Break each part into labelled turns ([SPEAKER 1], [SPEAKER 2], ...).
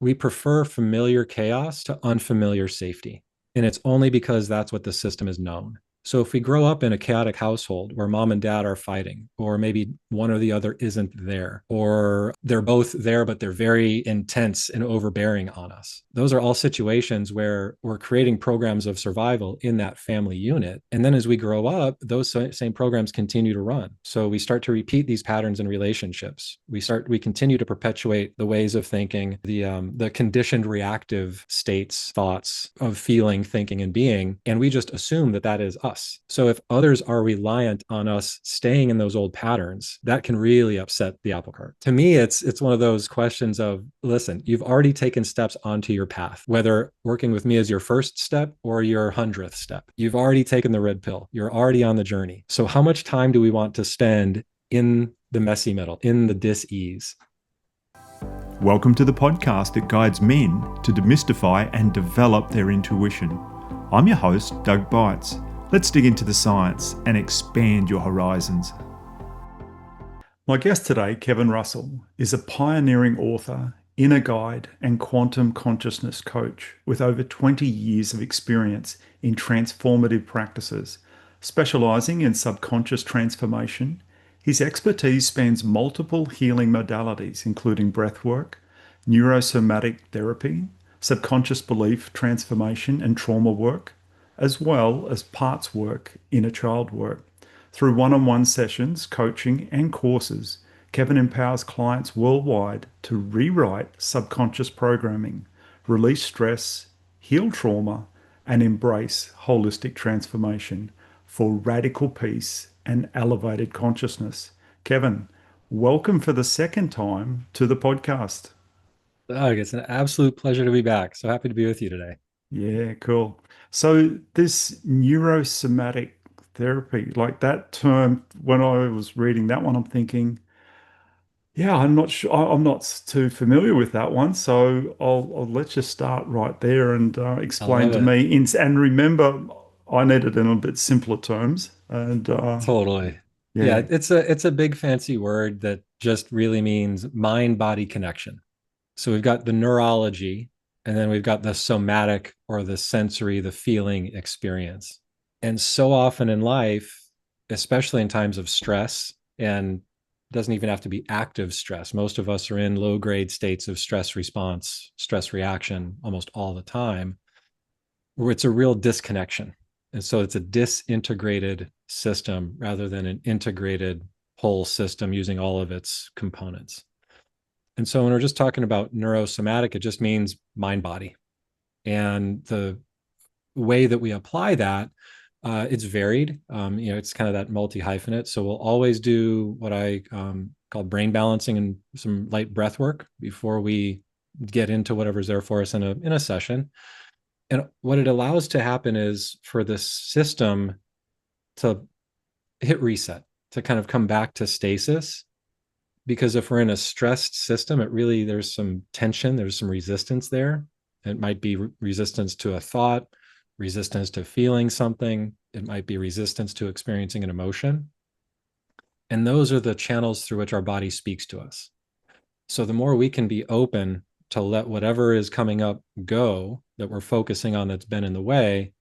[SPEAKER 1] We prefer familiar chaos to unfamiliar safety. And it's only because that's what the system is known. So if we grow up in a chaotic household where mom and dad are fighting, or maybe one or the other isn't there, or they're both there, but they're very intense and overbearing on us, those are all situations where we're creating programs of survival in that family unit. And then as we grow up, those same programs continue to run. So we start to repeat these patterns in relationships. We continue to perpetuate the ways of thinking, the conditioned reactive states, thoughts of feeling, thinking, and being, and we just assume that that is us. So if others are reliant on us staying in those old patterns, that can really upset the apple cart. To me, it's one of those questions of, listen, you've already taken steps onto your path, whether working with me is your first step or your 100th step. You've already taken the red pill. You're already on the journey. So how much time do we want to spend in the messy middle, in the dis-ease?
[SPEAKER 2] Welcome to the podcast that guides men to demystify and develop their intuition. I'm your host, Doug Bites. Let's dig into the science and expand your horizons. My guest today, Kevin Russell, is a pioneering author, inner guide, and quantum consciousness coach with over 20 years of experience in transformative practices, specializing in subconscious transformation. His expertise spans multiple healing modalities, including breathwork, neurosomatic therapy, subconscious belief transformation and trauma work, as well as parts work, inner child work. Through one-on-one sessions, coaching, and courses, Kevin empowers clients worldwide to rewrite subconscious programming, release stress, heal trauma, and embrace holistic transformation for radical peace and elevated consciousness. Kevin, welcome for the second time to the podcast.
[SPEAKER 1] Doug, it's an absolute pleasure to be back. So happy to be with you today.
[SPEAKER 2] Yeah, cool. So this neurosomatic therapy, like that term, when I was reading that one, I'm thinking, yeah, I'm not sure, I'm not too familiar with that one. So I'll let you start right there and
[SPEAKER 1] I
[SPEAKER 2] explain
[SPEAKER 1] love
[SPEAKER 2] to
[SPEAKER 1] it.
[SPEAKER 2] me. And remember, I need it in a bit simpler terms. And
[SPEAKER 1] Totally. Yeah,
[SPEAKER 2] yeah,
[SPEAKER 1] it's a big fancy word that just really means mind-body connection. So we've got the neurology, and then we've got the somatic or the sensory, the feeling experience. And so often in life, especially in times of stress, and doesn't even have to be active stress. Most of us are in low grade states of stress response, stress reaction almost all the time, where it's a real disconnection. And so it's a disintegrated system rather than an integrated whole system using all of its components. And so when we're just talking about neurosomatic, it just means mind body. And the way that we apply that, it's varied. It's kind of that multi hyphenate. So we'll always do what I call brain balancing and some light breath work before we get into whatever's there for us in a session. And what it allows to happen is for the system to hit reset, to kind of come back to stasis. Because if we're in a stressed system, there's some tension, there's some resistance there. It might be resistance to a thought, resistance to feeling something. It might be resistance to experiencing an emotion. And those are the channels through which our body speaks to us. So the more we can be open to let whatever is coming up go that we're focusing on that's been in the way,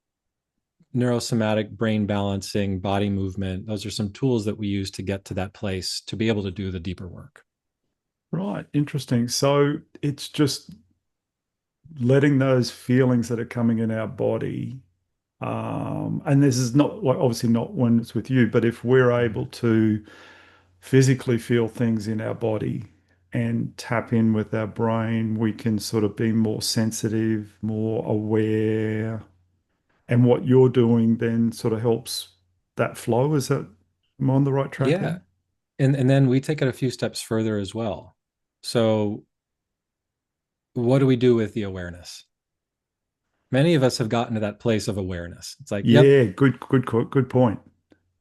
[SPEAKER 1] neurosomatic, brain balancing, body movement, those are some tools that we use to get to that place to be able to do the deeper work.
[SPEAKER 2] right. Interesting. So it's just letting those feelings that are coming in our body. And this is not like obviously not when it's with you, but if we're able to physically feel things in our body and tap in with our brain, we can sort of be more sensitive, more aware. And what you're doing then sort of helps that flow. Am I on the right track
[SPEAKER 1] Yeah.
[SPEAKER 2] there?
[SPEAKER 1] And then we take it a few steps further as well. So what do we do with the awareness? Many of us have gotten to that place of awareness. It's like, yep,
[SPEAKER 2] Yeah, good point.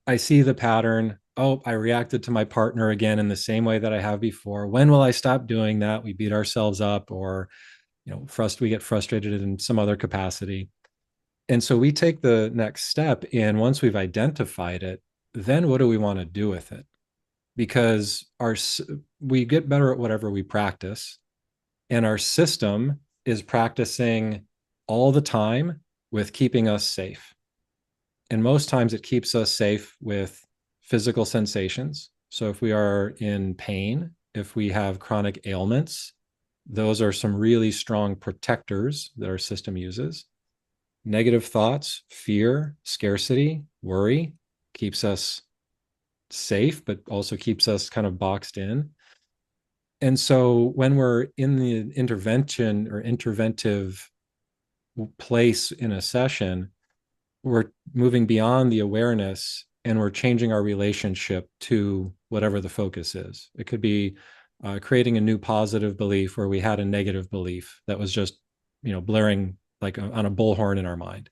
[SPEAKER 1] I see the pattern. Oh, I reacted to my partner again in the same way that I have before. When will I stop doing that? We beat ourselves up, or we get frustrated in some other capacity. And so we take the next step, and once we've identified it, then what do we want to do with it? Because we get better at whatever we practice. And our system is practicing all the time with keeping us safe. And most times it keeps us safe with physical sensations. So if we are in pain, if we have chronic ailments, those are some really strong protectors that our system uses. Negative thoughts, fear, scarcity, worry keeps us safe, but also keeps us kind of boxed in. And so when we're in the intervention or interventive place in a session, we're moving beyond the awareness and we're changing our relationship to whatever the focus is. It could be creating a new positive belief where we had a negative belief that was just, blaring like on a bullhorn in our mind.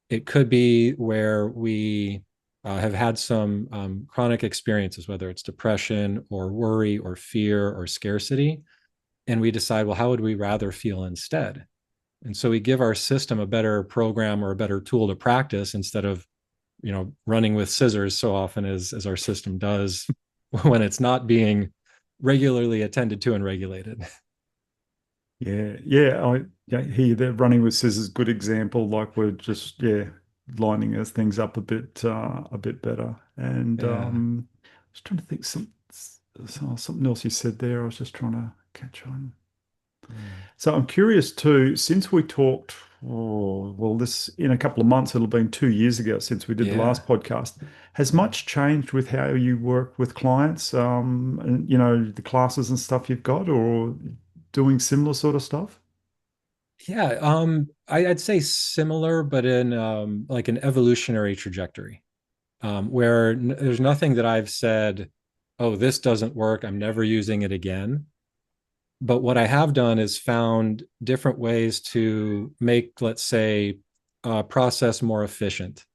[SPEAKER 1] It could be where we have had some chronic experiences, whether it's depression or worry or fear or scarcity. And we decide, well, how would we rather feel instead? And so we give our system a better program or a better tool to practice instead of, running with scissors so often as our system does when it's not being regularly attended to and regulated.
[SPEAKER 2] Yeah, yeah, I hear that running with scissors, good example. Like we're just lining us things up a bit better. And
[SPEAKER 1] Yeah.
[SPEAKER 2] I was trying to think something else you said there. I was just trying to catch on.
[SPEAKER 1] Mm.
[SPEAKER 2] So I'm curious too, since we talked, oh, well, this in a couple of months, it'll have been 2 years ago since we did the
[SPEAKER 1] Yeah.
[SPEAKER 2] last podcast. Has
[SPEAKER 1] Yeah.
[SPEAKER 2] much changed with how you work with clients, and the classes and stuff you've got, or doing similar sort of stuff?
[SPEAKER 1] Yeah. I'd say similar, but in like an evolutionary trajectory, where there's nothing that I've said, oh, this doesn't work. I'm never using it again. But what I have done is found different ways to make, let's say, a process more efficient,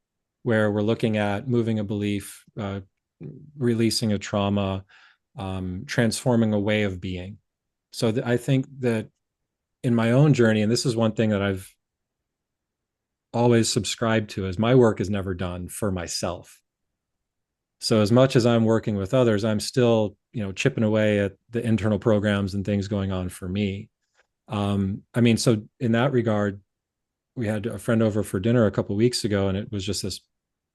[SPEAKER 1] where we're looking at moving a belief, releasing a trauma, transforming a way of being. So I think that in my own journey, and this is one thing that I've always subscribed to, is my work is never done for myself. So as much as I'm working with others, I'm still, chipping away at the internal programs and things going on for me. I mean, so in that regard, we had a friend over for dinner a couple of weeks ago, and it was just this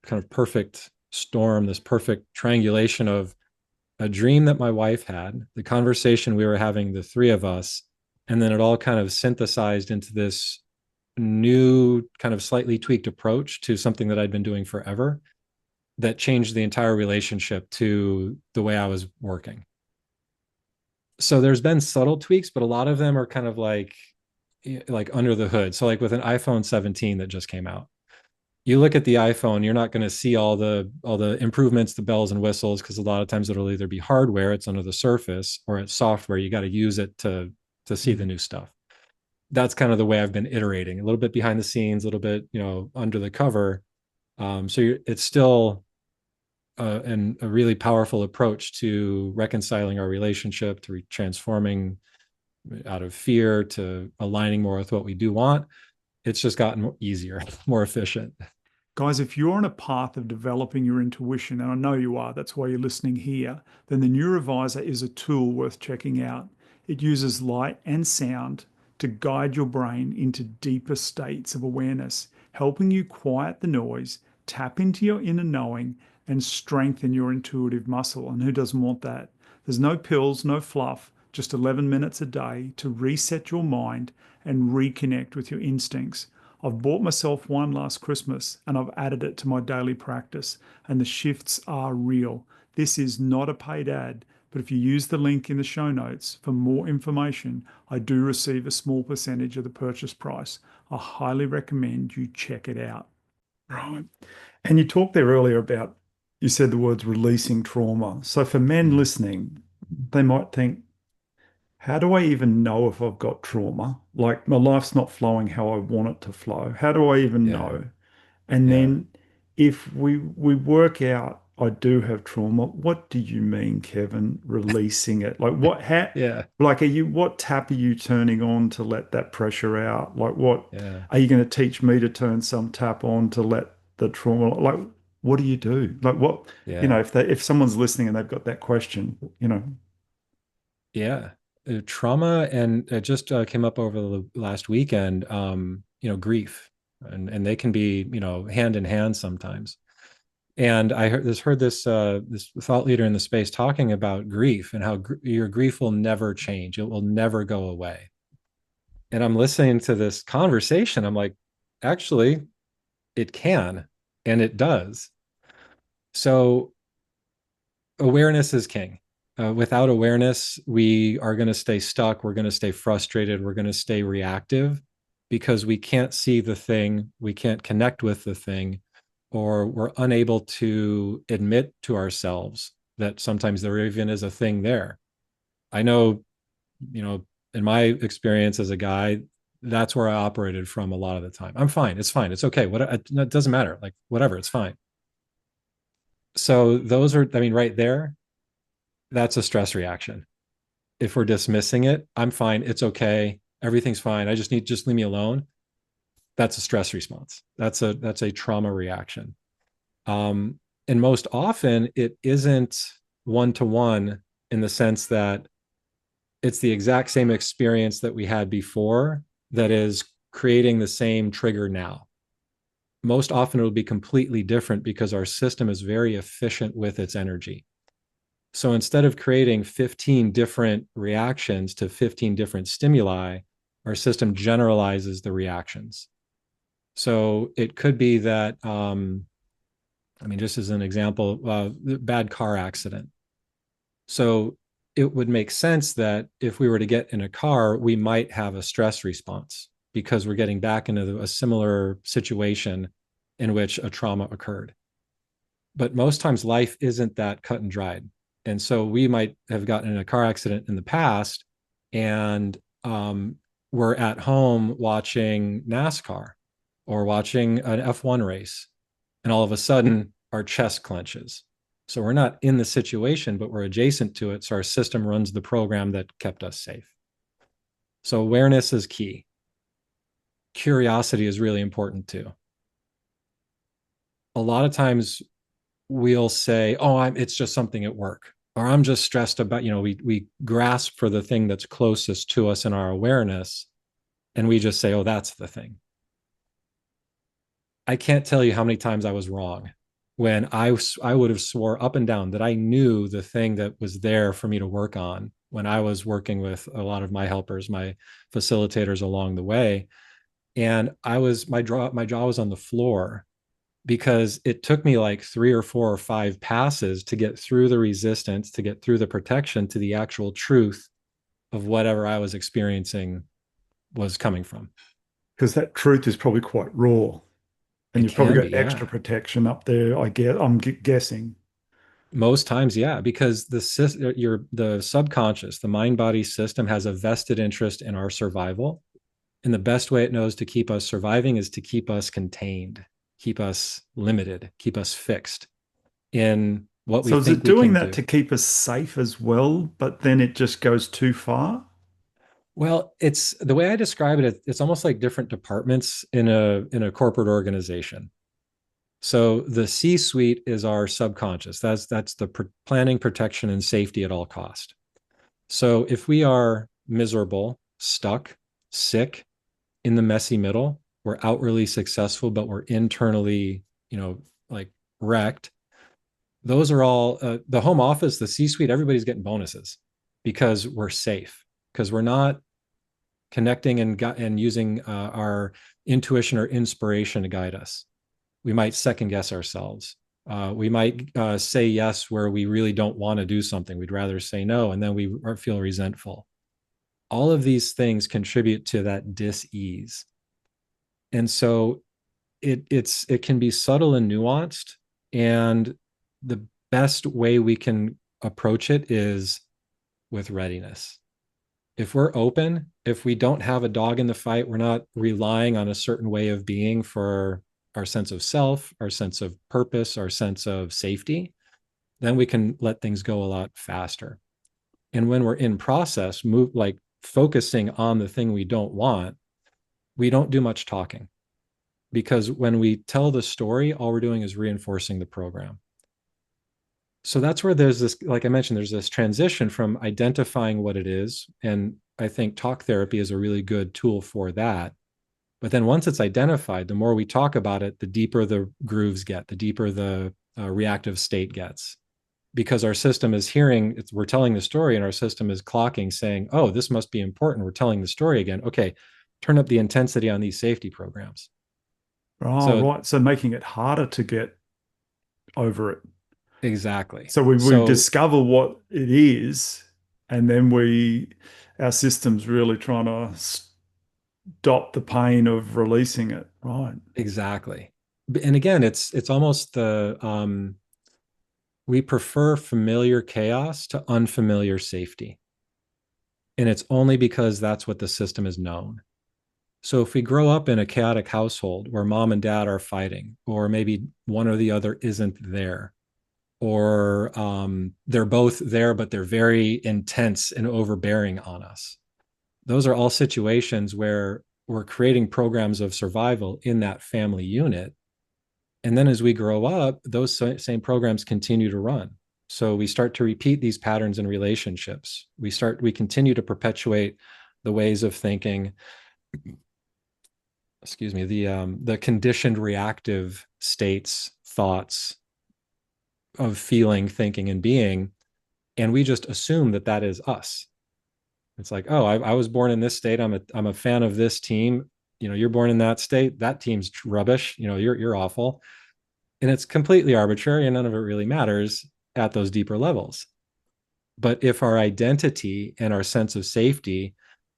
[SPEAKER 1] kind of perfect storm, this perfect triangulation of a dream that my wife had, the conversation we were having, the three of us, and then it all kind of synthesized into this new kind of slightly tweaked approach to something that I'd been doing forever that changed the entire relationship to the way I was working. So there's been subtle tweaks, but a lot of them are kind of like under the hood. So like with an iPhone 17 that just came out, you look at the iPhone, you're not going to see all the improvements, the bells and whistles, because a lot of times it'll either be hardware, it's under the surface, or it's software. You got to use it to see the
[SPEAKER 2] Mm.
[SPEAKER 1] new stuff. That's kind of the way I've been iterating, a little bit behind the scenes, a little bit, under the cover. It's still a really powerful approach to reconciling our relationship, to transforming out of fear to aligning more with what we do want. It's just gotten easier, more efficient.
[SPEAKER 2] Guys, if you're on a path of developing your intuition, and I know you are, that's why you're listening here, then the Neurovisor is a tool worth checking out. It uses light and sound to guide your brain into deeper states of awareness, helping you quiet the noise, tap into your inner knowing, and strengthen your intuitive muscle. And who doesn't want that? There's no pills, no fluff, just 11 minutes a day to reset your mind and reconnect with your instincts. I've bought myself one last Christmas and I've added it to my daily practice, and the shifts are real. This is not a paid ad, but if you use the link in the show notes for more information, I do receive a small percentage of the purchase price. I highly recommend you check it out. Right. And you talked there earlier about, you said the words releasing trauma. So for men
[SPEAKER 1] Mm.
[SPEAKER 2] listening, they might think, how do I even know if I've got trauma? Like my life's not flowing how I want it to flow. How do I even
[SPEAKER 1] Yeah.
[SPEAKER 2] know? And
[SPEAKER 1] Yeah.
[SPEAKER 2] then if we work out I do have trauma, what do you mean, Kevin, releasing it? Like
[SPEAKER 1] Yeah.
[SPEAKER 2] like what tap are you turning on to let that pressure out? Like what
[SPEAKER 1] Yeah.
[SPEAKER 2] are you going to teach me to turn some tap on to let the trauma, like what do you do? Like
[SPEAKER 1] Yeah.
[SPEAKER 2] if someone's listening and they've got that question,
[SPEAKER 1] Yeah. Trauma, and it just came up over the last weekend. Grief, and they can be, hand in hand sometimes. And I heard this thought leader in the space talking about grief and how your grief will never change. It will never go away. And I'm listening to this conversation. I'm like, actually, it can, and it does. So awareness is king. Without awareness, we are going to stay stuck. We're going to stay frustrated. We're going to stay reactive because we can't see the thing. We can't connect with the thing, or we're unable to admit to ourselves that sometimes there even is a thing there. I know, in my experience as a guy, that's where I operated from a lot of the time. I'm fine. It's fine. It's okay. It doesn't matter. Like, whatever, it's fine. So those are, I mean, right there, that's a stress reaction. If we're dismissing it, I'm fine. It's okay. Everything's fine. Just leave me alone. That's a stress response. That's a trauma reaction. And most often it isn't one to one, in the sense that it's the exact same experience that we had before that is creating the same trigger now. Most often it'll be completely different because our system is very efficient with its energy. So instead of creating 15 different reactions to 15 different stimuli, our system generalizes the reactions. So it could be that, just as an example, bad car accident. So it would make sense that if we were to get in a car, we might have a stress response because we're getting back into a similar situation in which a trauma occurred. But most times life isn't that cut and dried. And so we might have gotten in a car accident in the past, and we're at home watching NASCAR or watching an F1 race, and all of a sudden our chest clenches. So we're not in the situation, but we're adjacent to it. So our system runs the program that kept us safe. So awareness is key. Curiosity is really important too. A lot of times we'll say, "Oh, it's just something at work," or "I'm just stressed about." We grasp for the thing that's closest to us in our awareness, and we just say, "Oh, that's the thing." I can't tell you how many times I was wrong when I would have swore up and down that I knew the thing that was there for me to work on when I was working with a lot of my helpers, my facilitators along the way. And my jaw was on the floor because it took me like 3 or 4 or 5 passes to get through the resistance, to get through the protection to the actual truth of whatever I was experiencing was coming from.
[SPEAKER 2] Because that truth is probably quite raw. And
[SPEAKER 1] It
[SPEAKER 2] you've probably
[SPEAKER 1] can be,
[SPEAKER 2] got extra
[SPEAKER 1] yeah.
[SPEAKER 2] protection up there, I guess. I'm guessing.
[SPEAKER 1] Most times, yeah, because the subconscious, the mind body system has a vested interest in our survival. And the best way it knows to keep us surviving is to keep us contained, keep us limited, keep us fixed in what we
[SPEAKER 2] So is
[SPEAKER 1] think
[SPEAKER 2] it
[SPEAKER 1] we
[SPEAKER 2] doing
[SPEAKER 1] can
[SPEAKER 2] that
[SPEAKER 1] do.
[SPEAKER 2] to keep us safe as well, but then it just goes too far?
[SPEAKER 1] Well, it's the way I describe it, it's almost like different departments in a corporate organization. So the C suite is our subconscious. That's the planning, protection, and safety at all cost. So if we are miserable, stuck, sick, in the messy middle, we're outwardly successful, but we're internally, like wrecked. Those are all the home office, the C suite, everybody's getting bonuses because we're safe, because we're not connecting and using our intuition or inspiration to guide us. We might second guess ourselves. We might say yes where we really don't want to do something. We'd rather say no, and then we feel resentful. All of these things contribute to that dis-ease. And so it can be subtle and nuanced. And the best way we can approach it is with readiness. If we're open, if we don't have a dog in the fight, we're not relying on a certain way of being for our sense of self, our sense of purpose, our sense of safety, then we can let things go a lot faster. And when we're in process, move like focusing on the thing we don't want, we don't do much talking, because when we tell the story, all we're doing is reinforcing the program. So that's where there's this, like I mentioned, there's this transition from identifying what it is. And I think talk therapy is a really good tool for that. But then once it's identified, the more we talk about it, the deeper the grooves get, the deeper the reactive state gets. Because our system is hearing, we're telling the story, and our system is clocking, saying, oh, this must be important. We're telling the story again. Okay, turn up the intensity on these safety programs.
[SPEAKER 2] Oh,
[SPEAKER 1] So,
[SPEAKER 2] right. So making it harder to get over it.
[SPEAKER 1] exactly.
[SPEAKER 2] So we
[SPEAKER 1] So,
[SPEAKER 2] discover what it is, and then our system's really trying to stop the pain of releasing it. Right.
[SPEAKER 1] exactly. And again, it's almost we prefer familiar chaos to unfamiliar safety. And it's only because that's what the system is known. So if we grow up in a chaotic household where mom and dad are fighting, or maybe one or the other isn't there, or they're both there, but they're very intense and overbearing on us, those are all situations where we're creating programs of survival in that family unit. And then as we grow up, those same programs continue to run. So we start to repeat these patterns in relationships. We continue to perpetuate the ways of thinking, excuse me, the conditioned reactive states, thoughts of feeling, thinking, and being, and we just assume that that is us. It's like, oh, I was born in this state. I'm a fan of this team. You're born in that state. That team's rubbish. You're awful, and it's completely arbitrary, and none of it really matters at those deeper levels. But if our identity and our sense of safety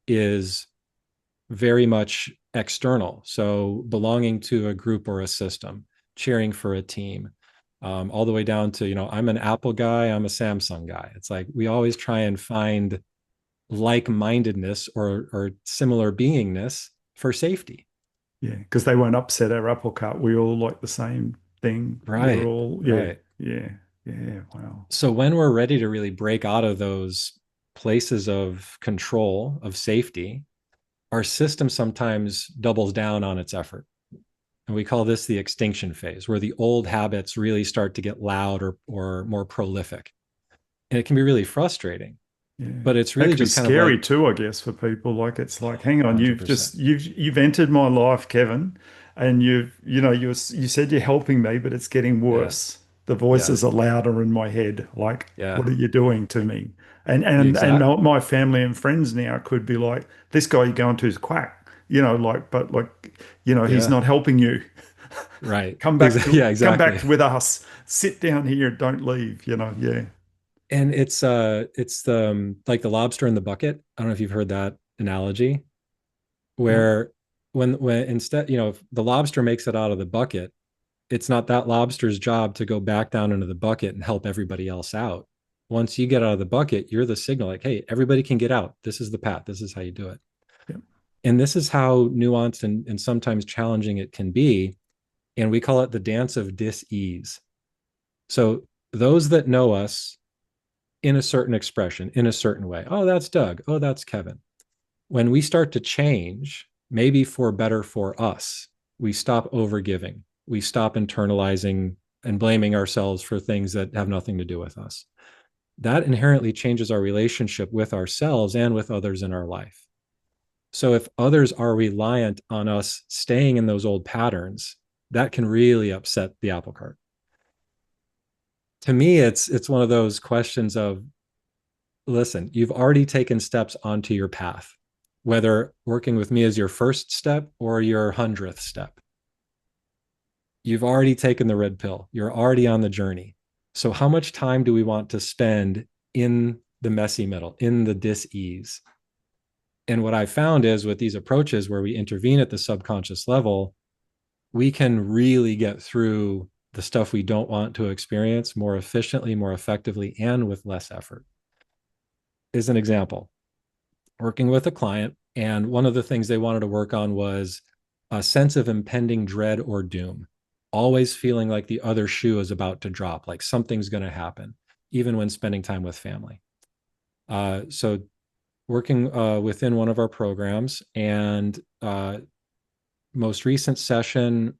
[SPEAKER 1] is very much external. So belonging to a group or a system, cheering for a team, all the way down to, I'm an Apple guy, I'm a Samsung guy. It's like we always try and find like-mindedness or similar beingness for safety.
[SPEAKER 2] Yeah, because they won't upset our apple cart. We all like the same thing. We're
[SPEAKER 1] Right,
[SPEAKER 2] all, yeah,
[SPEAKER 1] right.
[SPEAKER 2] yeah, yeah. Wow.
[SPEAKER 1] So when we're ready to really break out of those places of control, of safety, our system sometimes doubles down on its effort. And we call this the extinction phase, where the old habits really start to get loud or more prolific. And it can be really frustrating,
[SPEAKER 2] Yeah.
[SPEAKER 1] but it's
[SPEAKER 2] That
[SPEAKER 1] really
[SPEAKER 2] could be
[SPEAKER 1] just kind of
[SPEAKER 2] scary
[SPEAKER 1] like
[SPEAKER 2] too, I guess, for people. Like it's like, hang on,
[SPEAKER 1] 100%.
[SPEAKER 2] you've entered my life, Kevin, and you said you're helping me, but it's getting
[SPEAKER 1] Yeah.
[SPEAKER 2] worse. The
[SPEAKER 1] Yeah.
[SPEAKER 2] voices are louder in my head. Like, what
[SPEAKER 1] Yeah.
[SPEAKER 2] are you doing to me? And
[SPEAKER 1] Exact.
[SPEAKER 2] my family and friends now could be like, this guy you're going to is quack, like, but like, he's
[SPEAKER 1] Yeah.
[SPEAKER 2] not helping you.
[SPEAKER 1] Right. Yeah,
[SPEAKER 2] Come
[SPEAKER 1] exactly.
[SPEAKER 2] back with us. Sit down here, don't leave, yeah.
[SPEAKER 1] And it's the like the lobster in the bucket. I don't know if you've heard that analogy,
[SPEAKER 2] No.
[SPEAKER 1] where when instead, if the lobster makes it out of the bucket, it's not that lobster's job to go back down into the bucket and help everybody else out. Once you get out of the bucket, you're the signal like, hey, everybody can get out. This is the path. This is how you do it.
[SPEAKER 2] Yeah.
[SPEAKER 1] And this is how nuanced and sometimes challenging it can be. And we call it the dance of dis-ease. So those that know us in a certain expression, in a certain way, oh, that's Doug. Oh, that's Kevin. When we start to change, maybe for better for us, we stop overgiving. We stop internalizing and blaming ourselves for things that have nothing to do with us. That inherently changes our relationship with ourselves and with others in our life. So if others are reliant on us staying in those old patterns, that can really upset the apple cart. To me, it's one of those questions of, listen, you've already taken steps onto your path, whether working with me is your first step or your 100th step. You've already taken the red pill. You're already on the journey. So how much time do we want to spend in the messy middle, in the dis-ease? And what I found is with these approaches where we intervene at the subconscious level, we can really get through the stuff we don't want to experience more efficiently, more effectively, and with less effort. Is an example, working with a client, and one of the things they wanted to work on was a sense of impending dread or doom, always feeling like the other shoe is about to drop, like something's going to happen, even when spending time with family. So working within one of our programs, and most recent session,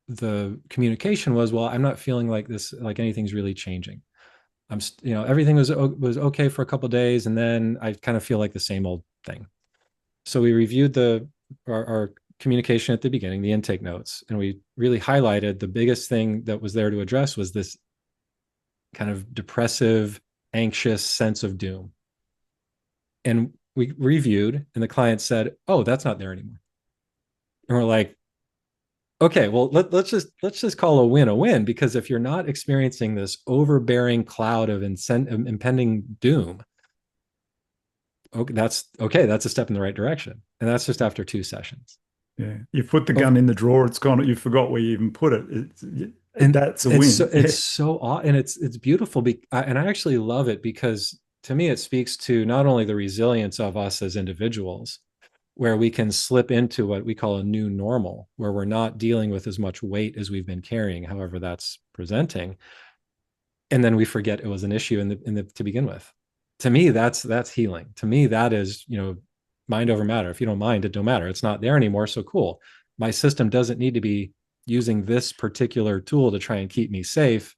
[SPEAKER 1] the communication was, well, I'm not feeling like this, like anything's really changing. Everything was okay for a couple of days, and then I kind of feel like the same old thing. So we reviewed our communication at the beginning, the intake notes, and we really highlighted the biggest thing that was there to address was this kind of depressive, anxious sense of doom. And we reviewed, and the client said, "Oh, that's not there anymore." And we're like, "Okay, well, let's just call a win, because if you're not experiencing this overbearing cloud of impending doom, okay, that's a step in the right direction." And that's just after 2 sessions.
[SPEAKER 2] Yeah. You put the
[SPEAKER 1] Oh,
[SPEAKER 2] gun in the drawer, it's gone. You forgot where you even put it.
[SPEAKER 1] and
[SPEAKER 2] That's a win.
[SPEAKER 1] it's
[SPEAKER 2] Yeah.
[SPEAKER 1] so and it's beautiful, and I actually love it, because to me it speaks to not only the resilience of us as individuals, where we can slip into what we call a new normal, where we're not dealing with as much weight as we've been carrying, however that's presenting, and then we forget it was an issue in the to begin with. To me, that's healing. To me, that is, mind over matter. If you don't mind, it don't matter. It's not there anymore. So cool. My system doesn't need to be using this particular tool to try and keep me safe.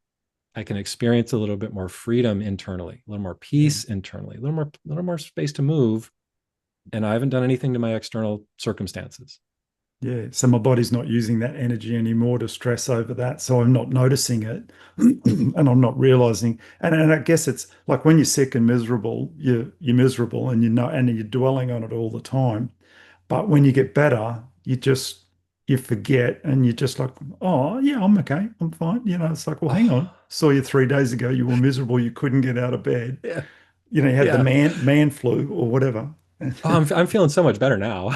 [SPEAKER 1] I can experience a little bit more freedom internally, a little more
[SPEAKER 2] Yeah.
[SPEAKER 1] peace internally, a little more space to move. And I haven't done anything to my external circumstances.
[SPEAKER 2] Yeah. So my body's not using that energy anymore to stress over that. So I'm not noticing it and I'm not realizing. And I guess it's like when you're sick and miserable, you're miserable and and you're dwelling on it all the time. But when you get better, you forget and you're just like, oh yeah, I'm okay. I'm fine. It's like, well, hang on.
[SPEAKER 1] Oh,
[SPEAKER 2] Saw you 3 days ago. You were miserable. You couldn't get out of bed.
[SPEAKER 1] yeah.
[SPEAKER 2] You had the
[SPEAKER 1] Yeah.
[SPEAKER 2] man flu or whatever.
[SPEAKER 1] Oh, I'm feeling so much better now.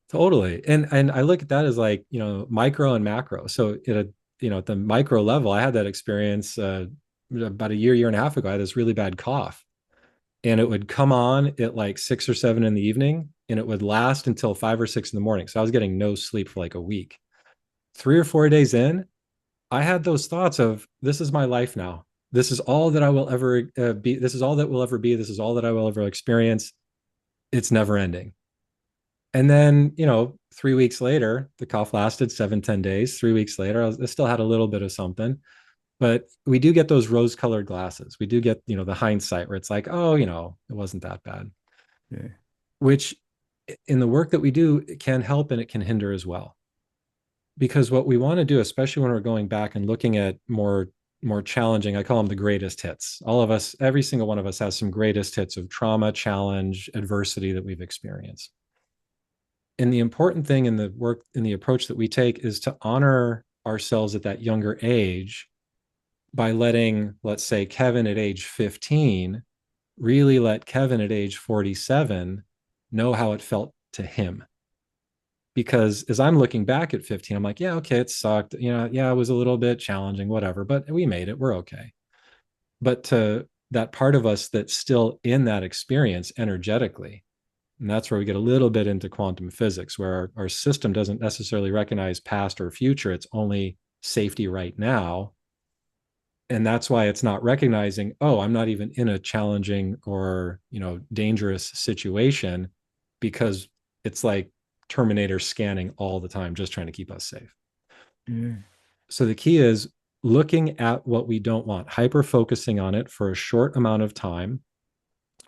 [SPEAKER 1] Totally. And I look at that as like, micro and macro. So at the micro level, I had that experience about a year and a half ago. I had this really bad cough, and it would come on at like 6 or 7 in the evening, and it would last until 5 or 6 in the morning. So I was getting no sleep for like a week. 3 or 4 days in, I had those thoughts of, this is my life now. This is all that I will ever be. This is all that will ever be. This is all that I will ever experience. It's never ending. And then, 3 weeks later, the cough lasted 7, 10 days. 3 weeks later, I still had a little bit of something, but we do get those rose colored glasses. We do get, the hindsight where it's like, oh, it wasn't that bad,
[SPEAKER 2] Yeah.
[SPEAKER 1] which in the work that we do, it can help and it can hinder as well. Because what we want to do, especially when we're going back and looking at more challenging, I call them the greatest hits. All of us, every single one of us has some greatest hits of trauma, challenge, adversity that we've experienced. And the important thing in the work, in the approach that we take, is to honor ourselves at that younger age by letting, let's say, Kevin at age 15 really let Kevin at age 47 know how it felt to him. Because as I'm looking back at 15, I'm like, yeah, okay, it sucked. Yeah, it was a little bit challenging, whatever, but we made it. We're okay. But to that part of us that's still in that experience energetically, and that's where we get a little bit into quantum physics, where our system doesn't necessarily recognize past or future. It's only safety right now. And that's why it's not recognizing, oh, I'm not even in a challenging or, dangerous situation, because it's like Terminator scanning all the time, just trying to keep us safe.
[SPEAKER 2] Yeah.
[SPEAKER 1] So the key is looking at what we don't want, hyper focusing on it for a short amount of time.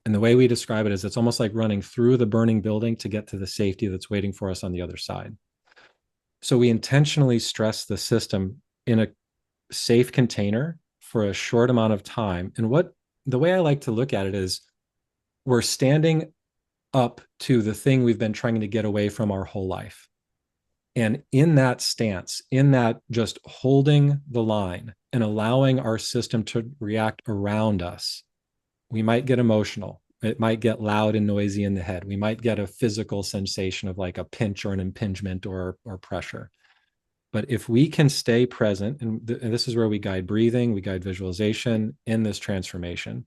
[SPEAKER 1] And the way we describe it is, it's almost like running through the burning building to get to the safety that's waiting for us on the other side. So we intentionally stress the system in a safe container for a short amount of time. And the way I like to look at it is, we're standing up to the thing we've been trying to get away from our whole life. And in that stance, in that just holding the line and allowing our system to react around us, we might get emotional. It might get loud and noisy in the head. We might get a physical sensation of like a pinch or an impingement or pressure. But if we can stay present, and this is where we guide breathing, we guide visualization in this transformation,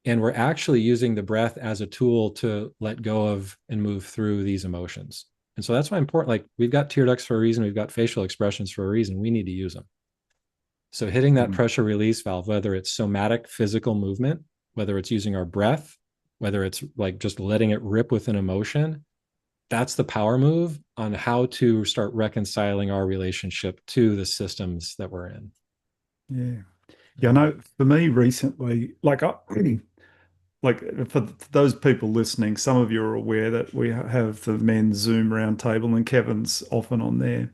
[SPEAKER 1] and we're actually using the breath as a tool to let go of and move through these emotions. And so that's why important, like, we've got tear ducts for a reason, we've got facial expressions for a reason. We need to use them. So hitting that
[SPEAKER 2] Mm.
[SPEAKER 1] pressure release valve, whether it's somatic physical movement, whether it's using our breath, whether it's like just letting it rip with an emotion, that's the power move on how to start reconciling our relationship to the systems that we're in.
[SPEAKER 2] Yeah. Yeah, I know for me recently, like for those people listening, some of you are aware that we have the men's Zoom roundtable and Kevin's often on there.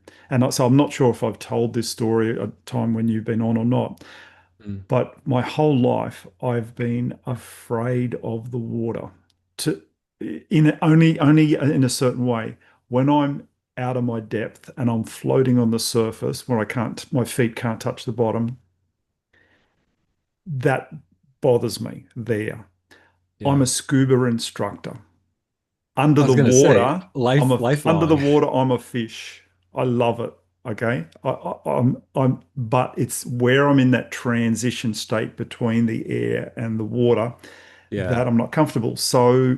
[SPEAKER 2] So I'm not sure if I've told this story at a time when you've been on or not,
[SPEAKER 1] Mm.
[SPEAKER 2] but my whole life I've been afraid of the water to only in a certain way. When I'm out of my depth and I'm floating on the surface where my feet can't touch the bottom, that bothers me there. I'm
[SPEAKER 1] Yeah.
[SPEAKER 2] a scuba instructor.
[SPEAKER 1] I was gonna say
[SPEAKER 2] Under the
[SPEAKER 1] lifelong.
[SPEAKER 2] water, I'm a fish. I love it. Okay. But it's where I'm in that transition state between the air and the water
[SPEAKER 1] Yeah.
[SPEAKER 2] that I'm not comfortable. So